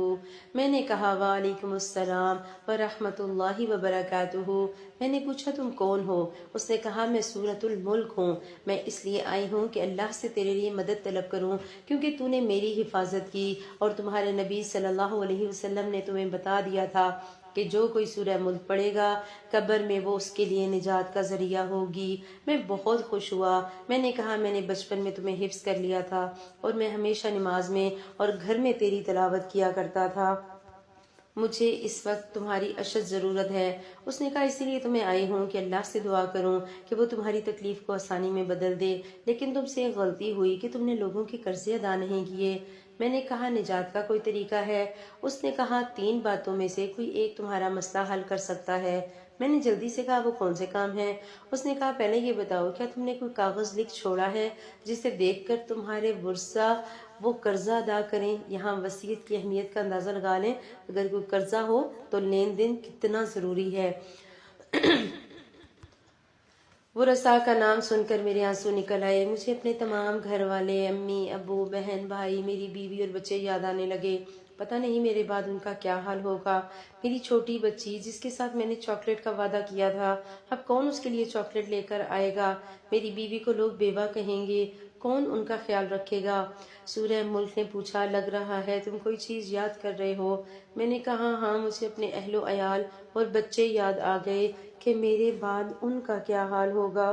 میں نے کہا وعلیکم السلام ورحمۃ اللہ وبرکاتہ۔ میں نے پوچھا تم کون ہو؟ اس نے کہا میں سورۃ الملک ہوں۔ میں اس لیے آئی ہوں کہ اللہ سے تیرے لیے مدد طلب کروں کیونکہ تو نے میری حفاظت کی اور تمہارے نبی صلی اللہ علیہ وسلم نے تمہیں بتا دیا تھا کہ جو کوئی سورہ ملک پڑھے گا قبر میں وہ اس کے لیے نجات کا ذریعہ ہوگی۔ میں بہت خوش ہوا۔ میں نے کہا میں نے بچپن میں تمہیں حفظ کر لیا تھا اور میں ہمیشہ نماز میں اور گھر میں تیری تلاوت کیا کرتا تھا۔ مجھے اس وقت تمہاری اشد ضرورت ہے۔ اس نے کہا اسی لیے تمہیں آئی ہوں کہ اللہ سے دعا کروں کہ وہ تمہاری تکلیف کو آسانی میں بدل دے، لیکن تم سے ایک غلطی ہوئی کہ تم نے لوگوں کے قرضے ادا نہیں کیے۔ میں نے کہا نجات کا کوئی طریقہ ہے؟ اس نے کہا 3 باتوں میں سے کوئی ایک تمہارا مسئلہ حل کر سکتا ہے۔ میں نے جلدی سے کہا وہ کون سے کام ہیں؟ اس نے کہا پہلے یہ بتاؤ کیا تم نے کوئی کاغذ لکھ چھوڑا ہے جسے دیکھ کر تمہارے ورثہ وہ قرضہ ادا کریں؟ یہاں وصیت کی اہمیت کا اندازہ لگا لیں، اگر کوئی قرضہ ہو تو لین دین کتنا ضروری ہے۔ ورثاء کا نام سن کر میرے آنسو نکل آئے۔ مجھے اپنے تمام گھر والے، امی ابو بہن بھائی، میری بیوی اور بچے یاد آنے لگے۔ پتہ نہیں میرے بعد ان کا کیا حال ہوگا۔ میری چھوٹی بچی جس کے ساتھ میں نے چاکلیٹ کا وعدہ کیا تھا، اب کون اس کے لیے چاکلیٹ لے کر آئے گا؟ میری بیوی کو لوگ بیوہ کہیں گے، کون ان کا خیال رکھے گا؟ سورہ ملک نے پوچھا لگ رہا ہے تم کوئی چیز یاد کر رہے ہو؟ میں نے کہا ہاں، مجھے اپنے اہل و عیال اور بچے یاد آ گئے کہ میرے بعد ان کا کیا حال ہوگا۔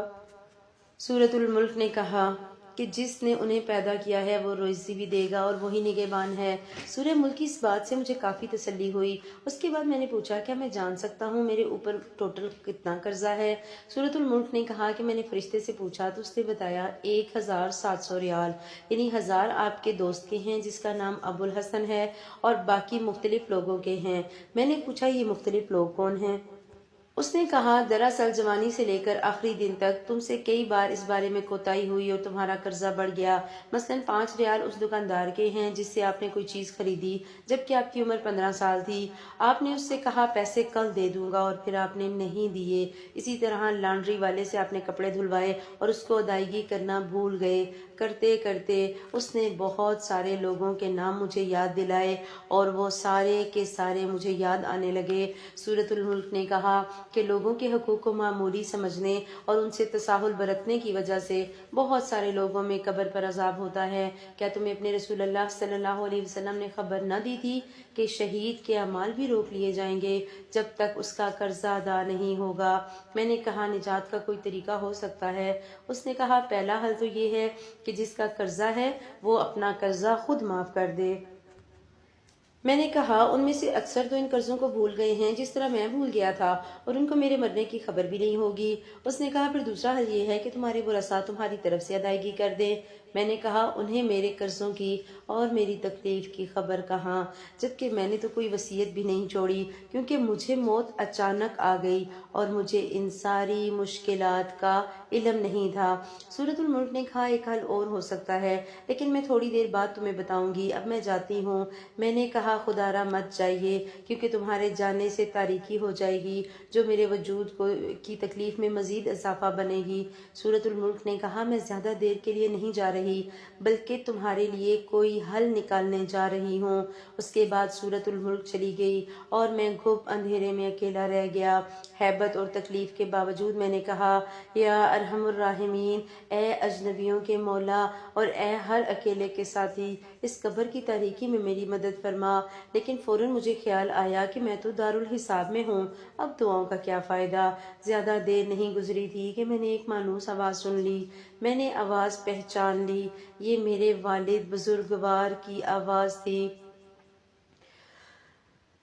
سورۃ الملک نے کہا کہ جس نے انہیں پیدا کیا ہے وہ روزی بھی دے گا اور وہی نگہبان ہے۔ سورہ ملک کی اس بات سے مجھے کافی تسلی ہوئی۔ اس کے بعد میں نے پوچھا کیا میں جان سکتا ہوں میرے اوپر ٹوٹل کتنا قرضہ ہے؟ سورۃ الملک نے کہا کہ میں نے فرشتے سے پوچھا تو اس نے بتایا 1700 ریال، یعنی 1000 آپ کے دوست کے ہیں جس کا نام ابو الحسن ہے اور باقی مختلف لوگوں کے ہیں۔ میں نے پوچھا یہ مختلف لوگ کون ہیں؟ اس نے کہا دراصل جوانی سے لے کر آخری دن تک تم سے کئی بار اس بارے میں کوتاہی ہوئی اور تمہارا قرضہ بڑھ گیا۔ مثلاً 5 ریال اس دکاندار کے ہیں جس سے آپ نے کوئی چیز خریدی جبکہ آپ کی عمر 15 سال تھی۔ آپ نے اس سے کہا پیسے کل دے دوں گا اور پھر آپ نے نہیں دیے۔ اسی طرح لانڈری والے سے آپ نے کپڑے دھلوائے اور اس کو ادائیگی کرنا بھول گئے۔ کرتے کرتے اس نے بہت سارے لوگوں کے نام مجھے یاد دلائے اور وہ سارے کے سارے مجھے یاد آنے لگے۔ سورۃ الملک نے کہا کہ لوگوں کے حقوق کو معمولی سمجھنے اور ان سے تساہل برتنے کی وجہ سے بہت سارے لوگوں میں قبر پر عذاب ہوتا ہے۔ کیا تمہیں اپنے رسول اللہ صلی اللہ علیہ وسلم نے خبر نہ دی تھی کہ شہید کے اعمال بھی روک لیے جائیں گے جب تک اس کا قرضہ ادا نہیں ہوگا؟ میں نے کہا نجات کا کوئی طریقہ ہو سکتا ہے؟ اس نے کہا پہلا حل تو یہ ہے کہ جس کا قرضہ ہے وہ اپنا قرضہ خود معاف کر دے۔ میں نے کہا ان میں سے اکثر تو ان قرضوں کو بھول گئے ہیں جس طرح میں بھول گیا تھا اور ان کو میرے مرنے کی خبر بھی نہیں ہوگی۔ اس نے کہا پھر دوسرا حل یہ ہے کہ تمہارے ورثاء تمہاری طرف سے ادائیگی کر دیں۔ میں نے کہا انہیں میرے قرضوں کی اور میری تکلیف کی خبر کہاں، جبکہ میں نے تو کوئی وصیت بھی نہیں چھوڑی کیونکہ مجھے موت اچانک آ گئی اور مجھے ان ساری مشکلات کا علم نہیں تھا۔ سورۃ الملک نے کہا ایک حل اور ہو سکتا ہے لیکن میں تھوڑی دیر بعد تمہیں بتاؤں گی، اب میں جاتی ہوں۔ میں نے کہا خدا را مت جائیے کیونکہ تمہارے جانے سے تاریکی ہو جائے گی جو میرے وجود کی تکلیف میں مزید اضافہ بنے گی۔ سورۃ الملک نے کہا میں زیادہ دیر کے لیے نہیں جا رہی بلکہ تمہارے لیے کوئی حل نکالنے جا رہی ہوں۔ اس کے بعد سورۃ الملک چلی گئی اور میں گھپ اندھیرے میں اکیلا رہ گیا۔ ہیبت اور تکلیف کے باوجود میں نے کہا یا ارحم الراحمین، اے اجنبیوں کے مولا اور اے ہر اکیلے کے ساتھی، اس قبر کی تاریکی میں میری مدد فرما۔ لیکن فوراً مجھے خیال آیا کہ میں تو دارالحساب میں ہوں، اب دعاؤں کا کیا فائدہ؟ زیادہ دیر نہیں گزری تھی کہ میں نے ایک مانوس آواز سن لی۔ میں نے آواز پہچان لی، یہ میرے والد بزرگوار کی آواز تھی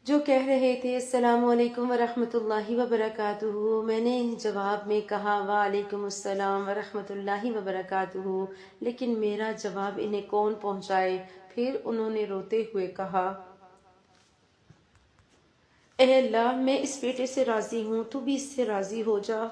جو کہہ رہے تھے السلام علیکم ورحمۃ اللہ وبرکاتہ۔ میں نے جواب میں کہا وعلیکم السلام ورحمۃ اللہ وبرکاتہ، لیکن میرا جواب انہیں کون پہنچائے؟ پھر انہوں نے روتے ہوئے کہا اے اللہ میں اس بیٹے سے راضی ہوں، تو بھی اس سے راضی ہو جا۔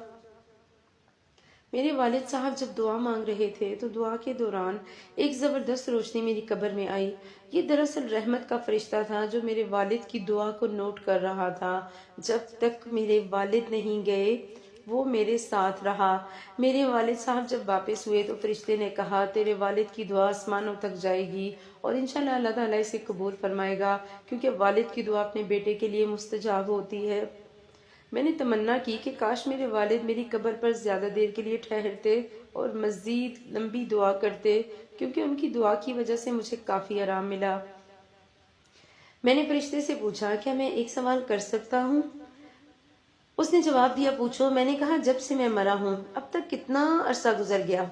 میرے والد صاحب جب دعا مانگ رہے تھے تو دعا کے دوران ایک زبردست روشنی میری قبر میں آئی۔ یہ دراصل رحمت کا فرشتہ تھا جو میرے والد کی دعا کو نوٹ کر رہا تھا۔ جب تک میرے والد نہیں گئے وہ میرے ساتھ رہا۔ میرے والد صاحب جب واپس ہوئے تو فرشتے نے کہا تیرے والد کی دعا آسمانوں تک جائے گی اور انشاءاللہ اللہ تعالیٰ اسے قبول فرمائے گا، کیونکہ والد کی دعا اپنے بیٹے کے لیے مستجاب ہوتی ہے۔ میں نے تمنا کی کہ کاش میرے والد میری قبر پر زیادہ دیر کے لیے ٹھہرتے اور مزید لمبی دعا کرتے، کیونکہ ان کی دعا کی وجہ سے مجھے کافی آرام ملا۔ میں نے فرشتے سے پوچھا کیا میں ایک سوال کر سکتا ہوں؟ اس نے جواب دیا پوچھو۔ میں نے کہا جب سے میں مرا ہوں اب تک کتنا عرصہ گزر گیا؟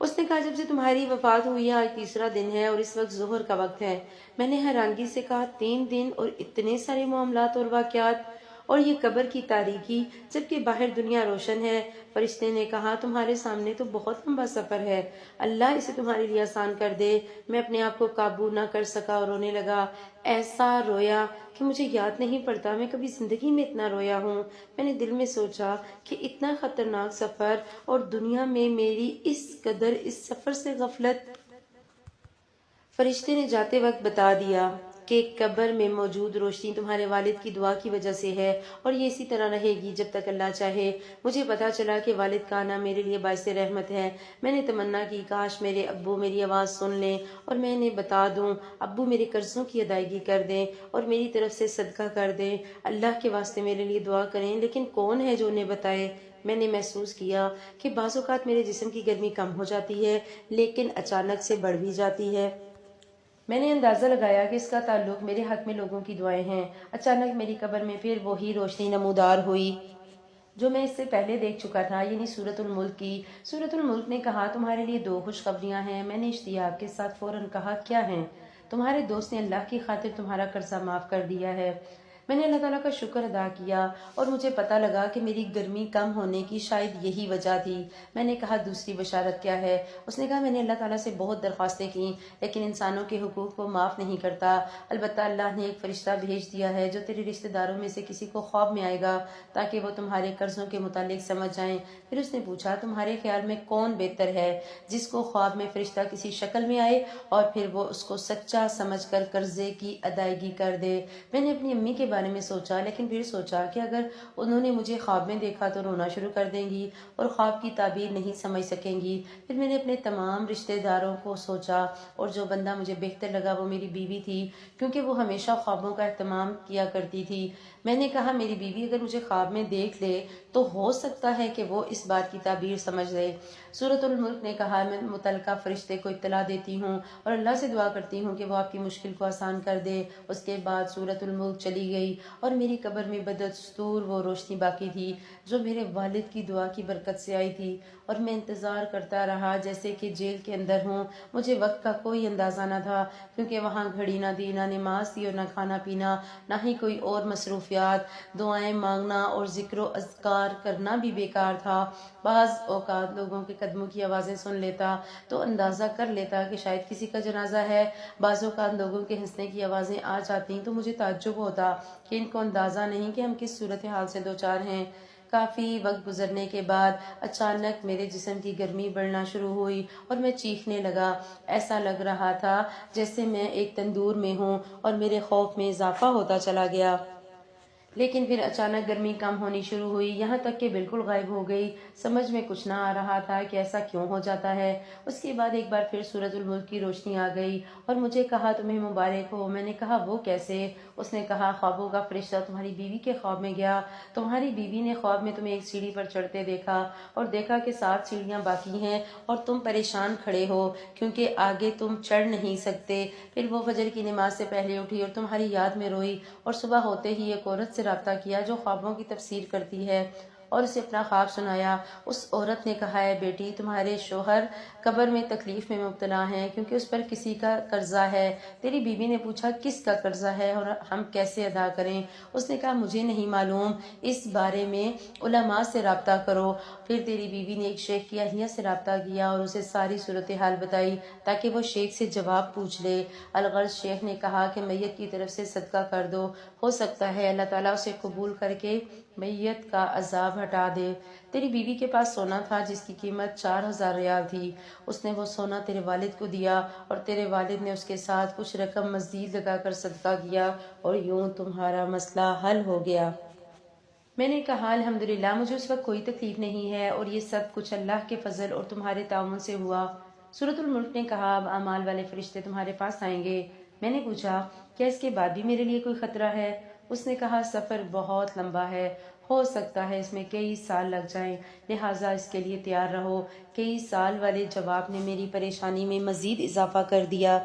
اس نے کہا جب سے تمہاری وفات ہوئی آج تیسرا دن ہے اور اس وقت ظہر کا وقت ہے۔ میں نے حیرانگی سے کہا 3 دن اور اتنے سارے معاملات اور واقعات اور یہ قبر کی تاریکی جبکہ باہر دنیا روشن ہے۔ فرشتے نے کہا تمہارے سامنے تو بہت لمبا سفر ہے، اللہ اسے تمہارے لیے آسان کر دے۔ میں اپنے آپ کو قابو نہ کر سکا اور رونے لگا، ایسا رویا کہ مجھے یاد نہیں پڑتا میں کبھی زندگی میں اتنا رویا ہوں۔ میں نے دل میں سوچا کہ اتنا خطرناک سفر اور دنیا میں میری اس قدر اس سفر سے غفلت۔ فرشتے نے جاتے وقت بتا دیا کہ قبر میں موجود روشنی تمہارے والد کی دعا کی وجہ سے ہے اور یہ اسی طرح رہے گی جب تک اللہ چاہے۔ مجھے پتا چلا کہ والد کا آنا میرے لیے باعث رحمت ہے۔ میں نے تمنا کی کاش میرے ابو میری آواز سن لیں اور میں انہیں بتا دوں، ابو میرے قرضوں کی ادائیگی کر دیں اور میری طرف سے صدقہ کر دیں، اللہ کے واسطے میرے لیے دعا کریں، لیکن کون ہے جو انہیں بتائے؟ میں نے محسوس کیا کہ بعض اوقات میرے جسم کی گرمی کم ہو جاتی ہے لیکن اچانک سے بڑھ بھی جاتی ہے۔ میں نے اندازہ لگایا کہ اس کا تعلق میرے حق میں لوگوں کی دعائیں ہیں۔ اچانک میری قبر میں پھر وہی روشنی نمودار ہوئی جو میں اس سے پہلے دیکھ چکا تھا، یعنی سورۃ الملک کی۔ سورۃ الملک نے کہا تمہارے لیے 2 خوشخبریاں ہیں۔ میں نے اشتیاق کے ساتھ فوراً کہا کیا ہیں؟ تمہارے دوست نے اللہ کی خاطر تمہارا قرضہ معاف کر دیا ہے۔ میں نے اللہ تعالیٰ کا شکر ادا کیا اور مجھے پتہ لگا کہ میری گرمی کم ہونے کی شاید یہی وجہ تھی۔ میں نے کہا دوسری بشارت کیا ہے؟ اس نے کہا میں نے اللہ تعالیٰ سے بہت درخواستیں کی لیکن انسانوں کے حقوق کو معاف نہیں کرتا، البتہ اللہ نے ایک فرشتہ بھیج دیا ہے جو تیرے رشتہ داروں میں سے کسی کو خواب میں آئے گا تاکہ وہ تمہارے قرضوں کے متعلق سمجھ جائیں۔ پھر اس نے پوچھا تمہارے خیال میں کون بہتر ہے، جس کو خواب میں فرشتہ کسی شکل میں آئے اور پھر وہ اس کو سچا سمجھ کر قرضے کی ادائیگی کر دے؟ میں نے اپنی امی کے بارے میں سوچا لیکن پھر سوچا کہ اگر انہوں نے مجھے خواب میں دیکھا تو رونا شروع کر دیں گی اور خواب کی تعبیر نہیں سمجھ سکیں گی۔ پھر میں نے اپنے تمام رشتہ داروں کو سوچا اور جو بندہ مجھے بہتر لگا وہ میری بیوی تھی، کیونکہ وہ ہمیشہ خوابوں کا اہتمام کیا کرتی تھی۔ میں نے کہا میری بیوی اگر مجھے خواب میں دیکھ لے تو ہو سکتا ہے کہ وہ اس بات کی تعبیر سمجھ لے۔ سورۃ الملک نے کہا میں متعلقہ فرشتے کو اطلاع دیتی ہوں اور اللہ سے دعا کرتی ہوں کہ وہ آپ کی مشکل کو آسان کر دے۔ اس کے بعد سورۃ الملک چلی گئی اور میری قبر میں بدستور وہ روشنی باقی تھی جو میرے والد کی دعا کی برکت سے آئی تھی، اور میں انتظار کرتا رہا جیسے کہ جیل کے اندر ہوں۔ مجھے وقت کا کوئی اندازہ نہ تھا کیونکہ وہاں گھڑی نہ تھی، نہ نماز تھی اور نہ کھانا پینا، نہ ہی کوئی اور مصروفیات۔ دعائیں مانگنا اور ذکر و اذکار کرنا بھی بیکار تھا۔ بعض اوقات لوگوں کے قدموں کی آوازیں سن لیتا تو اندازہ کر لیتا کہ شاید کسی کا جنازہ ہے۔ بعض اوقات لوگوں کے ہنسنے کی آوازیں آ جاتی تو مجھے تعجب ہوتا کہ ان کو اندازہ نہیں کہ ہم کس صورتحال سے دوچار ہیں۔ کافی وقت گزرنے کے بعد اچانک میرے جسم کی گرمی بڑھنا شروع ہوئی اور میں چیخنے لگا۔ ایسا لگ رہا تھا جیسے میں ایک تندور میں ہوں اور میرے خوف میں اضافہ ہوتا چلا گیا۔ لیکن پھر اچانک گرمی کم ہونی شروع ہوئی، یہاں تک کہ بالکل غائب ہو گئی۔ سمجھ میں کچھ نہ آ رہا تھا کہ ایسا کیوں ہو جاتا ہے۔ اس کے بعد ایک بار پھر سورۃ الملک کی روشنی آ گئی اور مجھے کہا تمہیں مبارک ہو۔ میں نے کہا وہ کیسے؟ اس نے کہا خوابوں کا فرشتہ تمہاری بیوی کے خواب میں گیا، تمہاری بیوی نے خواب میں تمہیں ایک سیڑھی پر چڑھتے دیکھا اور دیکھا کہ 7 سیڑھیاں باقی ہیں اور تم پریشان کھڑے ہو کیونکہ آگے تم چڑھ نہیں سکتے۔ پھر وہ فجر کی نماز سے پہلے اٹھی اور تمہاری یاد میں روئی اور صبح ہوتے ہی ایک عورت سے رابطہ کیا جو خوابوں کی تفسیر کرتی ہے اور اسے اپنا خواب سنایا۔ اس عورت نے کہا، اے بیٹی، تمہارے شوہر قبر میں تکلیف میں مبتلا ہیں کیونکہ اس پر کسی کا قرضہ ہے۔ تیری بیوی نے پوچھا، کس کا قرضہ ہے اور ہم کیسے ادا کریں؟ اس نے کہا، مجھے نہیں معلوم، اس بارے میں علماء سے رابطہ کرو۔ پھر تیری بیوی نے ایک شیخ کی اہلیہ سے رابطہ کیا اور اسے ساری صورتحال بتائی تاکہ وہ شیخ سے جواب پوچھ لے۔ الغرض شیخ نے کہا کہ میت کی طرف سے صدقہ کر دو، ہو سکتا ہے اللہ تعالیٰ اسے قبول کر کے میت کا عذاب ہٹا دے۔ تیری بیوی کے پاس سونا تھا جس کی قیمت 4000 ریال تھی۔ اس نے وہ سونا تیرے والد کو دیا اور تیرے والد نے اس کے ساتھ کچھ رقم مزید لگا کر صدقہ کیا اور یوں تمہارا مسئلہ حل ہو گیا۔ میں نے کہا، الحمدللہ، مجھے اس وقت کوئی تکلیف نہیں ہے اور یہ سب کچھ اللہ کے فضل اور تمہارے تعاون سے ہوا۔ سورۃ الملک نے کہا، اب اعمال والے فرشتے تمہارے پاس آئیں گے۔ میں نے پوچھا، کیا اس کے بعد بھی میرے لیے کوئی خطرہ ہے؟ اس نے کہا، سفر بہت لمبا ہے، ہو سکتا ہے اس میں کئی سال لگ جائیں، لہٰذا اس کے لیے تیار رہو۔ کئی سال والے جواب نے میری پریشانی میں مزید اضافہ کر دیا۔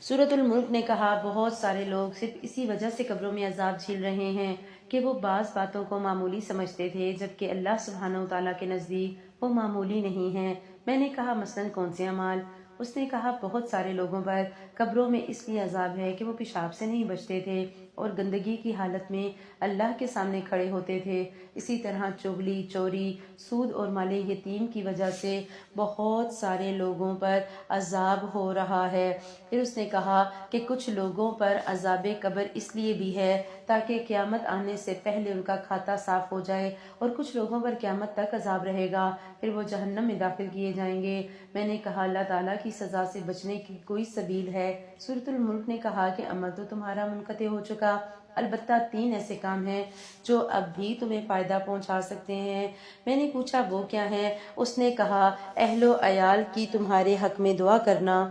سورۃ الملک نے کہا، بہت سارے لوگ صرف اسی وجہ سے قبروں میں عذاب جھیل رہے ہیں کہ وہ بعض باتوں کو معمولی سمجھتے تھے جبکہ اللہ سبحانہ وتعالیٰ کے نزدیک وہ معمولی نہیں ہیں۔ میں نے کہا، مثلاً کون سے اعمال؟ اس نے کہا، بہت سارے لوگوں پر قبروں میں اس لیے عذاب ہے کہ وہ پیشاب سے نہیں بچتے تھے اور گندگی کی حالت میں اللہ کے سامنے کھڑے ہوتے تھے۔ اسی طرح چغلی، چوری، سود اور مال یتیم کی وجہ سے بہت سارے لوگوں پر عذاب ہو رہا ہے۔ پھر اس نے کہا کہ کچھ لوگوں پر عذاب قبر اس لیے بھی ہے تاکہ قیامت آنے سے پہلے ان کا کھاتہ صاف ہو جائے، اور کچھ لوگوں پر قیامت تک عذاب رہے گا، پھر وہ جہنم میں داخل کیے جائیں گے۔ میں نے کہا، اللہ تعالیٰ کی سزا سے بچنے کی کوئی سبیل ہے؟ سورۃ الملک نے کہا کہ عمل تو تمہارا منقطع ہو چکا، البتہ 3 ایسے کام ہیں جو اب بھی تمہیں فائدہ پہنچا سکتے ہیں۔ میں نے پوچھا، وہ کیا ہیں؟ اس نے کہا، اہل و عیال کی تمہارے حق میں دعا کرنا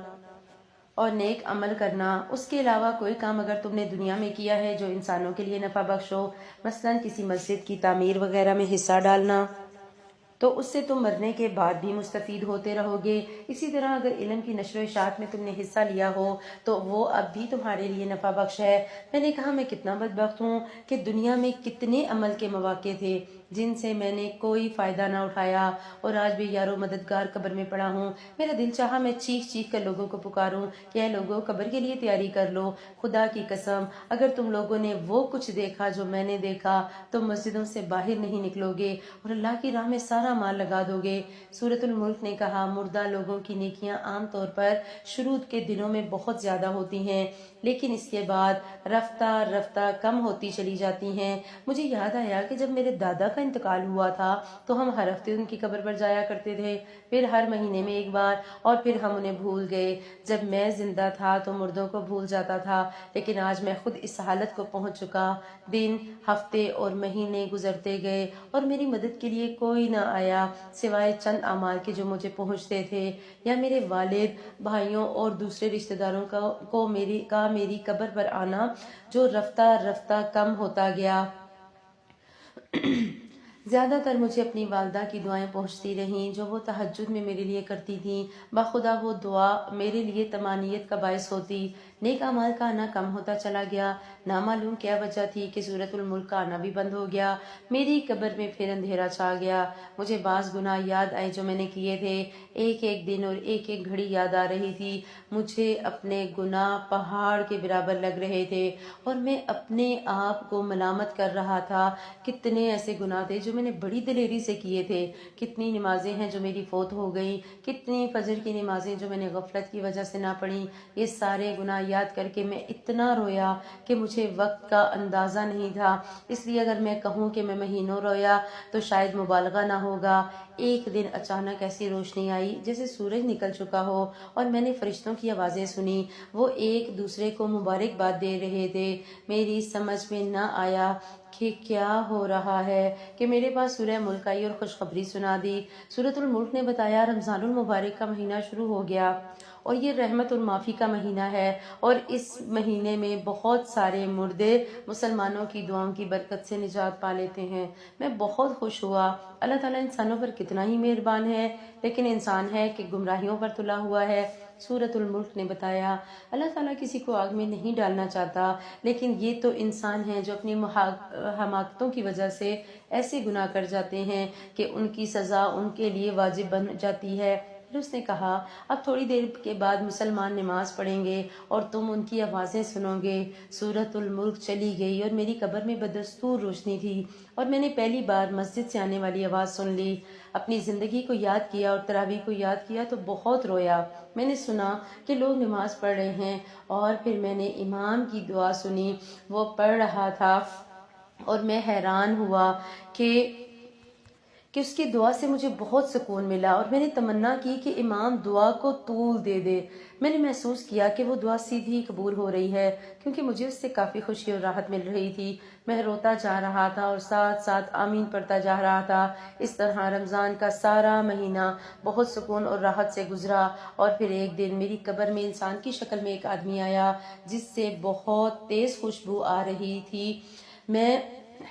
اور نیک عمل کرنا۔ اس کے علاوہ کوئی کام اگر تم نے دنیا میں کیا ہے جو انسانوں کے لیے نفع بخش ہو، مثلاً کسی مسجد کی تعمیر وغیرہ میں حصہ ڈالنا، تو اس سے تم مرنے کے بعد بھی مستفید ہوتے رہو گے۔ اسی طرح اگر علم کی نشر و اشاعت میں تم نے حصہ لیا ہو تو وہ اب بھی تمہارے لیے نفع بخش ہے۔ میں نے کہا، میں کتنا بدبخت ہوں کہ دنیا میں کتنے عمل کے مواقع تھے جن سے میں نے کوئی فائدہ نہ اٹھایا اور آج بھی یارو مددگار قبر میں پڑا ہوں۔ میرا دل چاہا میں چیخ چیخ کر لوگوں کو پکاروں کہ اے لوگوں، قبر کے لیے تیاری کر لو۔ خدا کی قسم، اگر تم لوگوں نے وہ کچھ دیکھا جو میں نے دیکھا تو مسجدوں سے باہر نہیں نکلو گے اور اللہ کی راہ میں سارا مال لگا دو گے۔ سورۃ الملک نے کہا، مردہ لوگوں کی نیکیاں عام طور پر شروع کے دنوں میں بہت زیادہ ہوتی ہیں لیکن اس کے بعد رفتہ رفتہ کم ہوتی چلی جاتی ہیں۔ مجھے یاد آیا کہ جب میرے دادا کا انتقال ہوا تھا تو ہم ہر ہفتے ان کی قبر پر جایا کرتے تھے، پھر ہر مہینے میں ایک بار، اور پھر ہم انہیں بھول گئے۔ جب میں زندہ تھا تو مردوں کو بھول جاتا تھا، لیکن آج میں خود اس حالت کو پہنچ چکا۔ دن، ہفتے اور مہینے گزرتے گئے اور میری مدد کے لیے کوئی نہ آیا سوائے چند اعمال کے جو مجھے پہنچتے تھے، یا میرے والد، بھائیوں اور دوسرے رشتہ داروں کو میری قبر پر آنا جو رفتہ رفتہ کم ہوتا گیا۔ زیادہ تر مجھے اپنی والدہ کی دعائیں پہنچتی رہیں جو وہ تہجد میں میرے لیے کرتی تھیں۔ بخدا وہ دعا میرے لیے طمانینت کا باعث ہوتی۔ نیک اعمال کا آنا کم ہوتا چلا گیا۔ نامعلوم کیا وجہ تھی کہ سورۃ الملک کا آنا بھی بند ہو گیا۔ میری قبر میں پھر اندھیرا چھا گیا۔ مجھے بعض گناہ یاد آئے جو میں نے کیے تھے، ایک ایک دن اور ایک ایک گھڑی یاد آ رہی تھی۔ مجھے اپنے گناہ پہاڑ کے برابر لگ رہے تھے اور میں اپنے آپ کو ملامت کر رہا تھا۔ کتنے ایسے گناہ تھے جو میں نے بڑی دلیری سے کیے تھے، کتنی نمازیں ہیں جو میری فوت ہو گئیں، کتنی فجر کی نمازیں جو میں نے غفلت کی وجہ سے نہ پڑھیں۔ یہ سارے گناہ یاد کر کے میں اتنا رویا کہ مجھے وقت کا اندازہ نہیں تھا۔ اس لیے اگر میں کہوں کہ میں مہینوں رویا تو شاید مبالغہ نہ ہوگا۔ ایک دن اچانک ایسی روشنی آئی جیسے سورج نکل چکا ہو اور میں نے فرشتوں کی آوازیں سنی، وہ ایک دوسرے کو مبارکباد دے رہے تھے۔ میری سمجھ میں نہ آیا کہ کیا ہو رہا ہے کہ میرے پاس سورہ ملک آئی اور خوشخبری سنا دی۔ سورۃ الملک نے بتایا، رمضان المبارک کا مہینہ شروع ہو گیا اور یہ رحمت اور معافی کا مہینہ ہے، اور اس مہینے میں بہت سارے مردے مسلمانوں کی دعاؤں کی برکت سے نجات پا لیتے ہیں۔ میں بہت خوش ہوا۔ اللہ تعالیٰ انسانوں پر کتنا ہی مہربان ہے، لیکن انسان ہے کہ گمراہیوں پر تلا ہوا ہے۔ سورۃ الملک نے بتایا اللہ تعالیٰ کسی کو آگ میں نہیں ڈالنا چاہتا، لیکن یہ تو انسان ہیں جو اپنی حماقتوں کی وجہ سے ایسے گناہ کر جاتے ہیں کہ ان کی سزا ان کے لیے واجب بن جاتی ہے۔ پھر اس نے کہا اب تھوڑی دیر کے بعد مسلمان نماز پڑھیں گے اور تم ان کی آوازیں سنو گے۔ سورۃ الملک چلی گئی اور میری قبر میں بدستور روشنی تھی اور میں نے پہلی بار مسجد سے آنے والی آواز سن لی۔ اپنی زندگی کو یاد کیا اور تراویح کو یاد کیا تو بہت رویا۔ میں نے سنا کہ لوگ نماز پڑھ رہے ہیں اور پھر میں نے امام کی دعا سنی، وہ پڑھ رہا تھا اور میں حیران ہوا کہ اس کی دعا سے مجھے بہت سکون ملا، اور میں نے تمنا کی کہ امام دعا کو طول دے دے۔ میں نے محسوس کیا کہ وہ دعا سیدھی قبول ہو رہی ہے، کیونکہ مجھے اس سے کافی خوشی اور راحت مل رہی تھی۔ میں روتا جا رہا تھا اور ساتھ ساتھ آمین پڑھتا جا رہا تھا۔ اس طرح رمضان کا سارا مہینہ بہت سکون اور راحت سے گزرا، اور پھر ایک دن میری قبر میں انسان کی شکل میں ایک آدمی آیا جس سے بہت تیز خوشبو آ رہی تھی۔ میں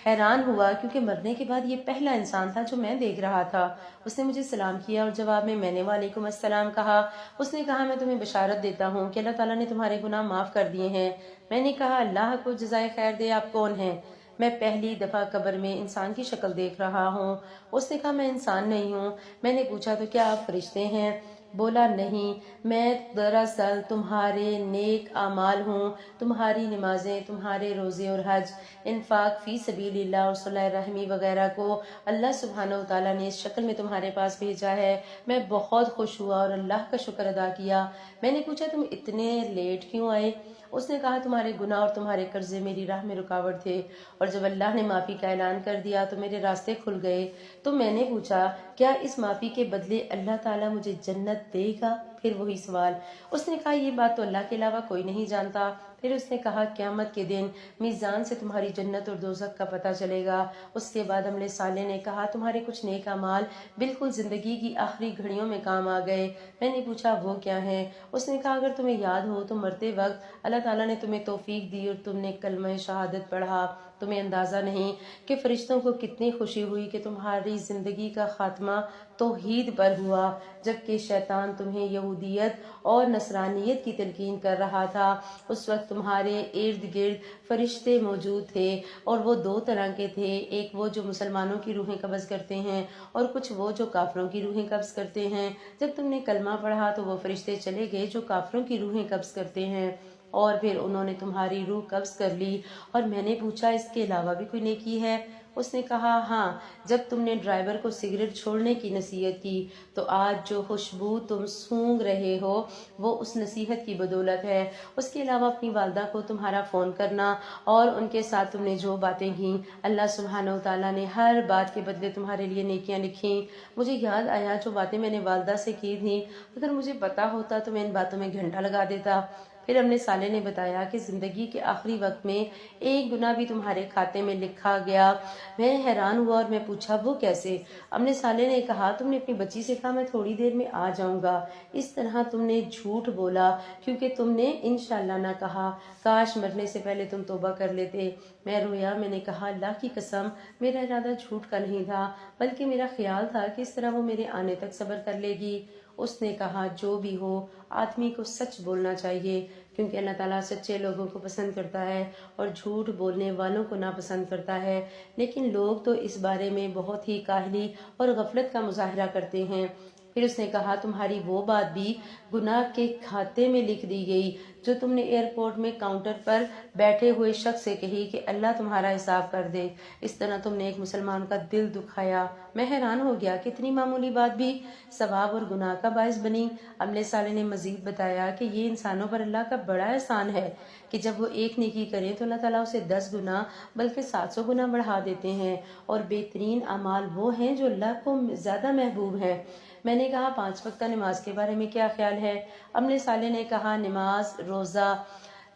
حیران ہوا کیونکہ مرنے کے بعد یہ پہلا انسان تھا جو میں دیکھ رہا تھا۔ اس نے مجھے سلام کیا اور جواب میں نے وعلیکم السلام کہا۔ اس نے کہا میں تمہیں بشارت دیتا ہوں کہ اللہ تعالیٰ نے تمہارے گناہ معاف کر دیے ہیں۔ میں نے کہا اللہ کو جزائے خیر دے، آپ کون ہیں؟ میں پہلی دفعہ قبر میں انسان کی شکل دیکھ رہا ہوں۔ اس نے کہا میں انسان نہیں ہوں۔ میں نے پوچھا تو کیا آپ فرشتے ہیں؟ بولا نہیں، میں دراصل تمہارے نیک اعمال ہوں، تمہاری نمازیں، تمہارے روزے اور حج، انفاق فی سبیل اللہ اور صلہ رحمی وغیرہ کو اللہ سبحانہ وتعالیٰ نے اس شکل میں تمہارے پاس بھیجا ہے۔ میں بہت خوش ہوا اور اللہ کا شکر ادا کیا۔ میں نے پوچھا تم اتنے لیٹ کیوں آئے؟ اس نے کہا تمہارے گناہ اور تمہارے قرضے میری راہ میں رکاوٹ تھے، اور جب اللہ نے معافی کا اعلان کر دیا تو میرے راستے کھل گئے۔ تو میں نے پوچھا کیا اس معافی کے بدلے اللہ تعالیٰ مجھے جنت دے گا؟ پھر وہی سوال۔ اس نے کہا یہ بات تو اللہ کے علاوہ کوئی نہیں جانتا۔ پھر اس نے کہا قیامت کے دن میزان سے تمہاری جنت اور دوزخ کا پتہ چلے گا۔ اس کے بعد عمل صالح نے کہا تمہارے کچھ نیک اعمال بالکل زندگی کی آخری گھڑیوں میں کام آ گئے۔ میں نے پوچھا وہ کیا ہیں؟ اس نے کہا اگر تمہیں یاد ہو تو مرتے وقت اللہ تعالیٰ نے تمہیں توفیق دی اور تم نے کلمہ شہادت پڑھا۔ تمہیں اندازہ نہیں کہ فرشتوں کو کتنی خوشی ہوئی کہ تمہاری زندگی کا خاتمہ توحید پر ہوا، جبکہ شیطان تمہیں یہودیت اور نصرانیت کی تلقین کر رہا تھا۔ اس وقت تمہارے ارد گرد فرشتے موجود تھے، اور وہ دو طرح کے تھے، ایک وہ جو مسلمانوں کی روحیں قبض کرتے ہیں اور کچھ وہ جو کافروں کی روحیں قبض کرتے ہیں۔ جب تم نے کلمہ پڑھا تو وہ فرشتے چلے گئے جو کافروں کی روحیں قبض کرتے ہیں، اور پھر انہوں نے تمہاری روح قبض کر لی۔ اور میں نے پوچھا اس کے علاوہ بھی کوئی نیکی ہے؟ اس نے کہا ہاں، جب تم نے ڈرائیور کو سگریٹ چھوڑنے کی نصیحت کی تو آج جو خوشبو تم سونگھ رہے ہو وہ اس نصیحت کی بدولت ہے۔ اس کے علاوہ اپنی والدہ کو تمہارا فون کرنا اور ان کے ساتھ تم نے جو باتیں کیں، اللہ سبحانہ وتعالیٰ نے ہر بات کے بدلے تمہارے لیے نیکیاں لکھیں۔ مجھے یاد آیا جو باتیں میں نے والدہ سے کی تھیں، اگر مجھے پتا ہوتا تو میں ان باتوں میں گھنٹہ لگا دیتا۔ پھر ہم نے صالح نے بتایا کہ زندگی کے آخری وقت میں ایک گناہ بھی تمہارے کھاتے میں لکھا گیا۔ میں حیران ہوا اور میں پوچھا وہ کیسے؟ ہم نے صالح نے کہا تم نے اپنی بچی سے کہا میں تھوڑی دیر میں آ جاؤں گا، اس طرح تم نے جھوٹ بولا کیونکہ تم نے انشاءاللہ نہ کہا، کاش مرنے سے پہلے تم توبہ کر لیتے۔ میں رویا، میں نے کہا اللہ کی قسم میرا ارادہ جھوٹ کا نہیں تھا، بلکہ میرا خیال تھا کہ اس طرح وہ میرے آنے تک صبر کر لے گی۔ اس نے کہا جو بھی ہو آدمی کو سچ بولنا چاہیے، کیونکہ اللہ تعالیٰ سچے لوگوں کو پسند کرتا ہے اور جھوٹ بولنے والوں کو ناپسند کرتا ہے، لیکن لوگ تو اس بارے میں بہت ہی کاہلی اور غفلت کا مظاہرہ کرتے ہیں۔ پھر اس نے کہا تمہاری وہ بات بھی گناہ کے کھاتے میں لکھ دی گئی جو تم نے ایئرپورٹ میں کاؤنٹر پر بیٹھے ہوئے شخص سے کہی کہ اللہ تمہارا حساب کر دے۔ اس طرح تم نے ایک مسلمان کا دل دکھایا۔ میں حیران ہو گیا کہ اتنی معمولی بات بھی ثواب اور گناہ کا باعث بنی۔ عملے صالح نے مزید بتایا کہ یہ انسانوں پر اللہ کا بڑا احسان ہے کہ جب وہ ایک نیکی کریں تو اللہ تعالیٰ اسے 10 گنا بلکہ 700 گنا بڑھا دیتے ہیں، اور بہترین اعمال وہ ہیں جو اللہ کو زیادہ محبوب ہیں۔ میں نے کہا 5 وقتہ نماز کے بارے میں کیا خیال ہے؟ عملے صالح نے کہا نماز، روزہ،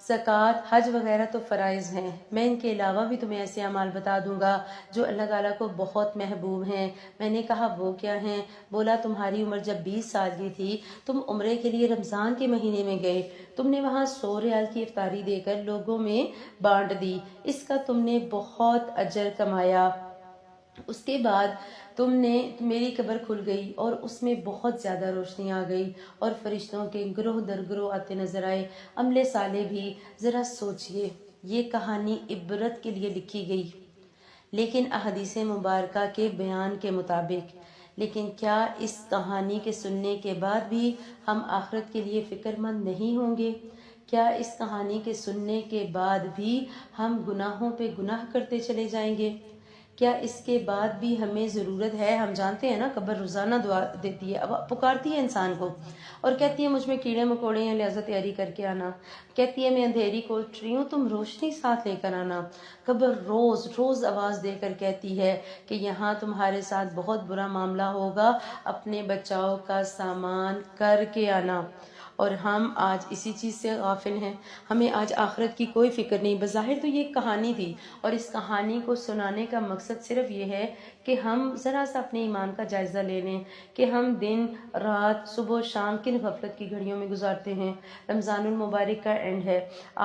زکوٰۃ، حج وغیرہ تو فرائض ہیں، میں ان کے علاوہ بھی تمہیں ایسے اعمال بتا دوں گا جو اللہ تعالیٰ کو بہت محبوب ہیں۔ میں نے کہا وہ کیا ہیں؟ بولا تمہاری عمر جب 20 سال کی تھی تم عمرے کے لیے رمضان کے مہینے میں گئے، تم نے وہاں 100 ریال کی افطاری دے کر لوگوں میں بانٹ دی، اس کا تم نے بہت اجر کمایا۔ اس کے بعد میری قبر کھل گئی اور اس میں بہت زیادہ روشنی آ گئی اور فرشتوں کے گروہ در گروہ آتے نظر آئے، عملے صالح بھی۔ ذرا سوچئے، یہ کہانی عبرت کے لیے لکھی گئی لیکن احادیث مبارکہ کے بیان کے مطابق، لیکن کیا اس کہانی کے سننے کے بعد بھی ہم آخرت کے لیے فکر مند نہیں ہوں گے؟ کیا اس کہانی کے سننے کے بعد بھی ہم گناہوں پہ گناہ کرتے چلے جائیں گے؟ کیا اس کے بعد بھی ہمیں ضرورت ہے؟ ہم جانتے ہیں نا قبر روزانہ دعا دیتی ہے، اب پکارتی ہے انسان کو اور کہتی ہے مجھ میں کیڑے مکوڑے ہیں لہذا تیاری کر کے آنا، کہتی ہے میں اندھیری کوٹ رہی ہوں تم روشنی ساتھ لے کر آنا۔ قبر روز روز آواز دے کر کہتی ہے کہ یہاں تمہارے ساتھ بہت برا معاملہ ہوگا، اپنے بچاؤ کا سامان کر کے آنا۔ اور ہم آج اسی چیز سے غافل ہیں، ہمیں آج آخرت کی کوئی فکر نہیں۔ بظاہر تو یہ ایک کہانی تھی اور اس کہانی کو سنانے کا مقصد صرف یہ ہے کہ ہم ذرا سا اپنے ایمان کا جائزہ لے لیں کہ ہم دن رات صبح و شام کن غفلت کی گھڑیوں میں گزارتے ہیں۔ رمضان المبارک کا اینڈ ہے،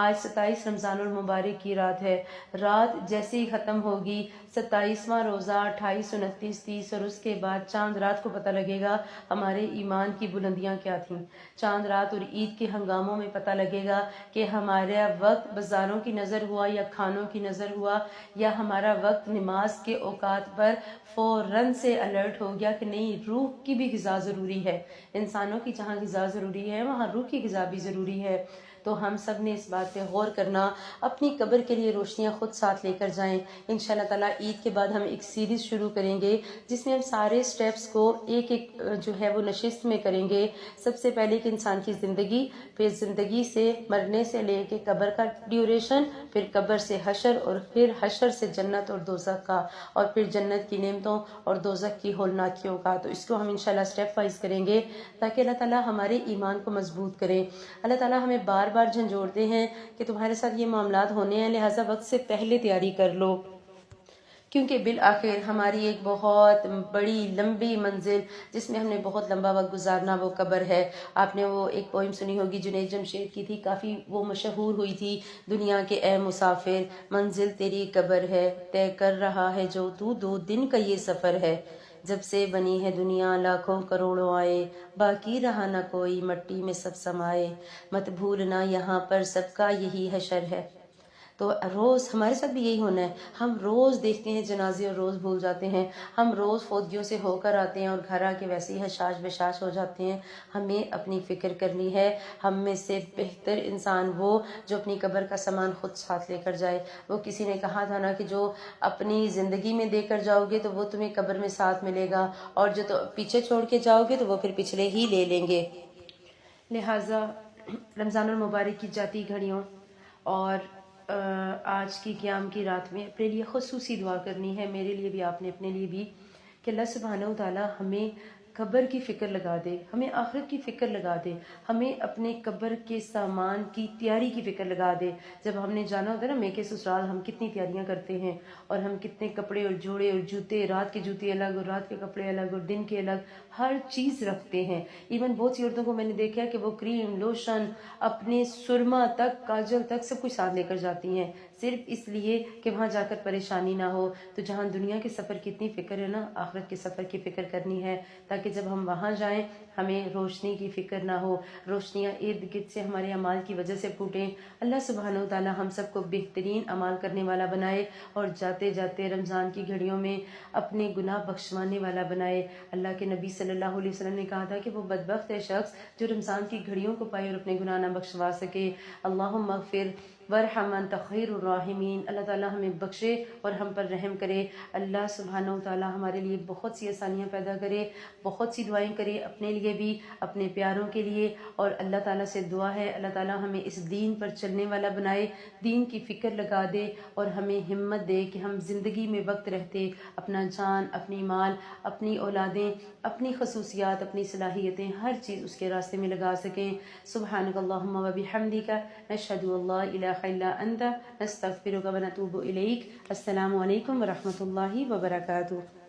آج 27 رمضان المبارک کی رات ہے۔ رات جیسے ہی ختم ہوگی 27واں روزہ 28 29 30 اور اس کے بعد چاند رات کو پتہ لگے گا ہمارے ایمان کی بلندیاں کیا تھیں۔ چاند رات اور عید کے ہنگاموں میں پتہ لگے گا کہ ہمارا وقت بازاروں کی نظر ہوا یا کھانوں کی نظر ہوا، یا ہمارا وقت نماز کے اوقات پر فوراً سے الرٹ ہو گیا کہ نہیں، روح کی بھی غذا ضروری ہے۔ انسانوں کی جہاں غذا ضروری ہے وہاں روح کی غذا بھی ضروری ہے۔ تو ہم سب نے اس بات پہ غور کرنا، اپنی قبر کے لیے روشنیاں خود ساتھ لے کر جائیں۔ انشاءاللہ تعالیٰ عید کے بعد ہم ایک سیریز شروع کریں گے جس میں ہم سارے سٹیپس کو ایک ایک جو ہے وہ نشست میں کریں گے۔ سب سے پہلے کہ انسان کی زندگی، پھر زندگی سے مرنے سے لے کے قبر کا ڈیوریشن، پھر قبر سے حشر، اور پھر حشر سے جنت اور دوزخ کا، اور پھر جنت کی نعمتوں اور دوزخ کی ہولناکیوں کا۔ تو اس کو ہم انشاءاللہ سٹیپ وائز کریں گے تاکہ اللہ تعالیٰ ہمارے ایمان کو مضبوط کرے۔ اللہ تعالیٰ ہمیں بار بار جھنجھوڑتے ہیں کہ تمہارے ساتھ یہ معاملات ہونے ہیں لہٰذا وقت سے پہلے تیاری کر لو، کیونکہ بالآخر ہماری ایک بہت بڑی لمبی منزل جس میں ہم نے بہت لمبا وقت گزارنا وہ قبر ہے۔ آپ نے وہ ایک پوئم سنی ہوگی جنید جمشید کی تھی، کافی وہ مشہور ہوئی تھی، دنیا کے اے مسافر منزل تیری قبر ہے، طے کر رہا ہے جو تو 2 دن کا یہ سفر ہے، جب سے بنی ہے دنیا لاکھوں کروڑوں آئے، باقی رہا نہ کوئی مٹی میں سب سمائے، مت بھولنا یہاں پر سب کا یہی حشر ہے۔ تو روز ہمارے ساتھ بھی یہی ہونا ہے، ہم روز دیکھتے ہیں جنازے اور روز بھول جاتے ہیں، ہم روز فوتگیوں سے ہو کر آتے ہیں اور گھر آ کے ویسے ہی حشاش بشاش ہو جاتے ہیں۔ ہمیں اپنی فکر کرنی ہے، ہم میں سے بہتر انسان وہ جو اپنی قبر کا سامان خود ساتھ لے کر جائے۔ وہ کسی نے کہا تھا نا کہ جو اپنی زندگی میں دے کر جاؤ گے تو وہ تمہیں قبر میں ساتھ ملے گا، اور جو تو پیچھے چھوڑ کے جاؤ گے تو وہ پھر پچھلے ہی لے لیں گے۔ لہٰذا رمضان المبارک کی جاتی گھڑیوں اور آج کی قیام کی رات میں اپنے لیے خصوصی دعا کرنی ہے، میرے لیے بھی، آپ نے اپنے لیے بھی، کہ اللہ سبحانہ و تعالیٰ ہمیں قبر کی فکر لگا دے، ہمیں آخرت کی فکر لگا دے، ہمیں اپنے قبر کے سامان کی تیاری کی فکر لگا دے۔ جب ہم نے جانا ہوتا ہے نا میکے سسرال، ہم کتنی تیاریاں کرتے ہیں اور ہم کتنے کپڑے اور جوڑے اور جوتے، رات کے جوتے الگ اور رات کے کپڑے الگ اور دن کے الگ، ہر چیز رکھتے ہیں۔ ایون بہت سی عورتوں کو میں نے دیکھا ہے کہ وہ کریم، لوشن، اپنے سرما تک، کاجل تک سب کچھ ساتھ لے کر جاتی ہیں، صرف اس لیے کہ وہاں جا کر پریشانی نہ ہو۔ تو جہاں دنیا کے سفر کی اتنی فکر ہے نا، آخرت کے سفر کی فکر کرنی ہے تاکہ جب ہم وہاں جائیں ہمیں روشنی کی فکر نہ ہو، روشنیاں ارد گرد سے ہمارے اعمال کی وجہ سے پھوٹیں۔ اللہ سبحانہ و تعالی ہم سب کو بہترین اعمال کرنے والا بنائے اور جاتے جاتے رمضان کی گھڑیوں میں اپنے گناہ بخشوانے والا بنائے۔ اللہ کے نبی صلی اللہ علیہ وسلم نے کہا تھا کہ وہ بدبخت ہے شخص جو رمضان کی گھڑیوں کو پائے اور اپنے گناہ نہ بخشوا سکے۔ اللہم اغفر وارحم انت خیر الراحمین، اللہ تعالیٰ ہمیں بخشے اور ہم پر رحم کرے۔ اللہ سبحانہ و تعالیٰ ہمارے لیے بہت سی آسانیاں پیدا کرے، بہت سی دعائیں کرے اپنے لیے بھی، اپنے پیاروں کے لیے، اور اللہ تعالیٰ سے دعا ہے اللہ تعالیٰ ہمیں اس دین پر چلنے والا بنائے، دین کی فکر لگا دے اور ہمیں ہمت دے کہ ہم زندگی میں وقت رہتے اپنا جان، اپنی مال، اپنی اولادیں، اپنی خصوصیات، اپنی صلاحیتیں، ہر چیز اس کے راستے میں لگا سکیں۔ سبحانک اللہم و بحمدک، نشہد ان لا الہ الا انت، نستغفرک و نتوب الیک۔ السلام علیکم ورحمۃ اللہ وبرکاتہ۔